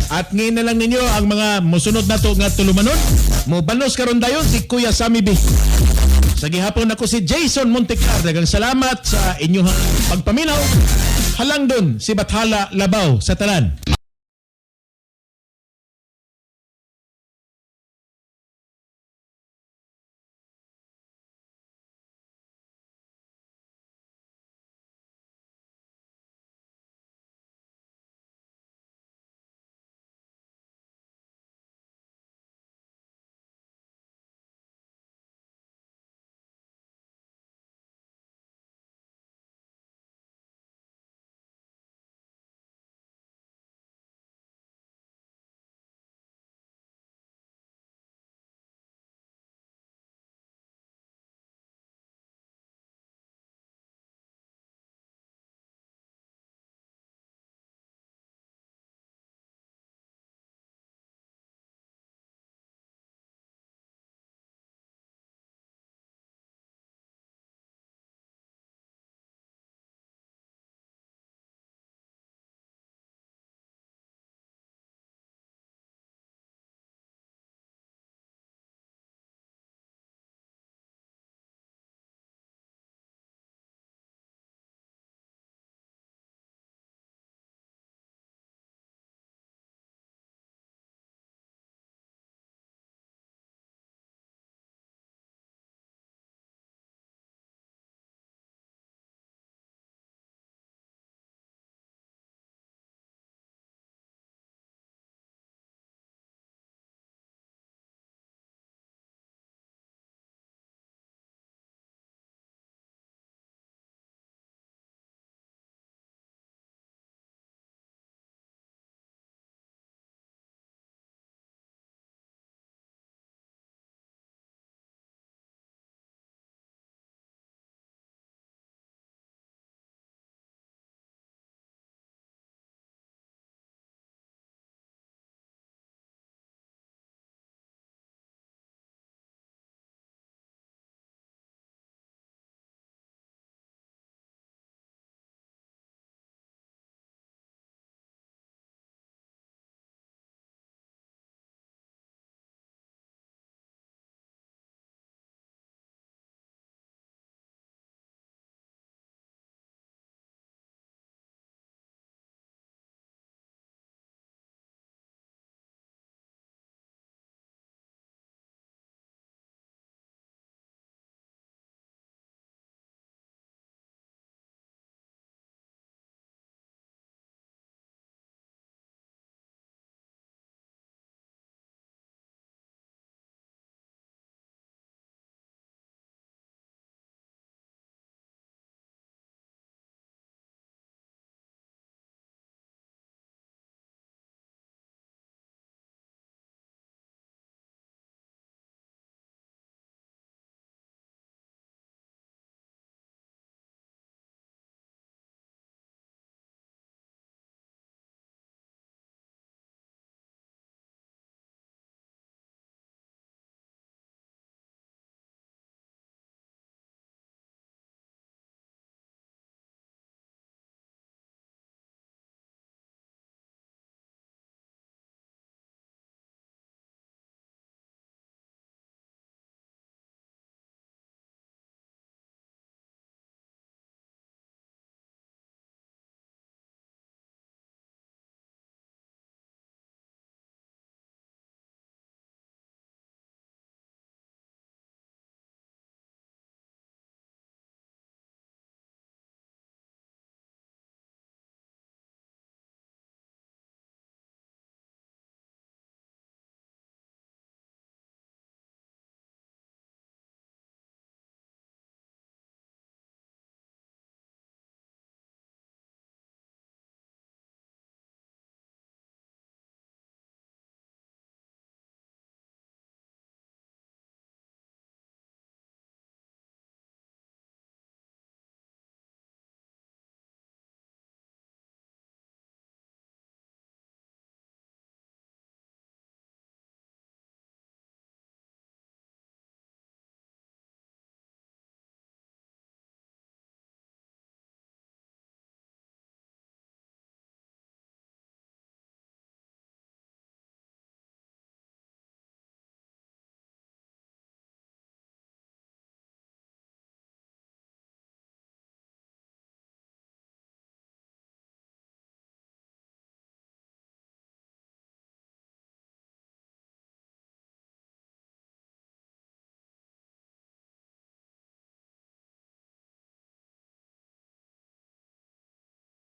A: At ngayon na lang ninyo ang mga musunod nato nga tulumanon. Mobanos karon dayon si Kuya Sammy B. Sa gihapon ako si Jason Montecar. Daghang salamat sa inyong pagpaminaw. Halang doon si Bathala Labaw sa tanan.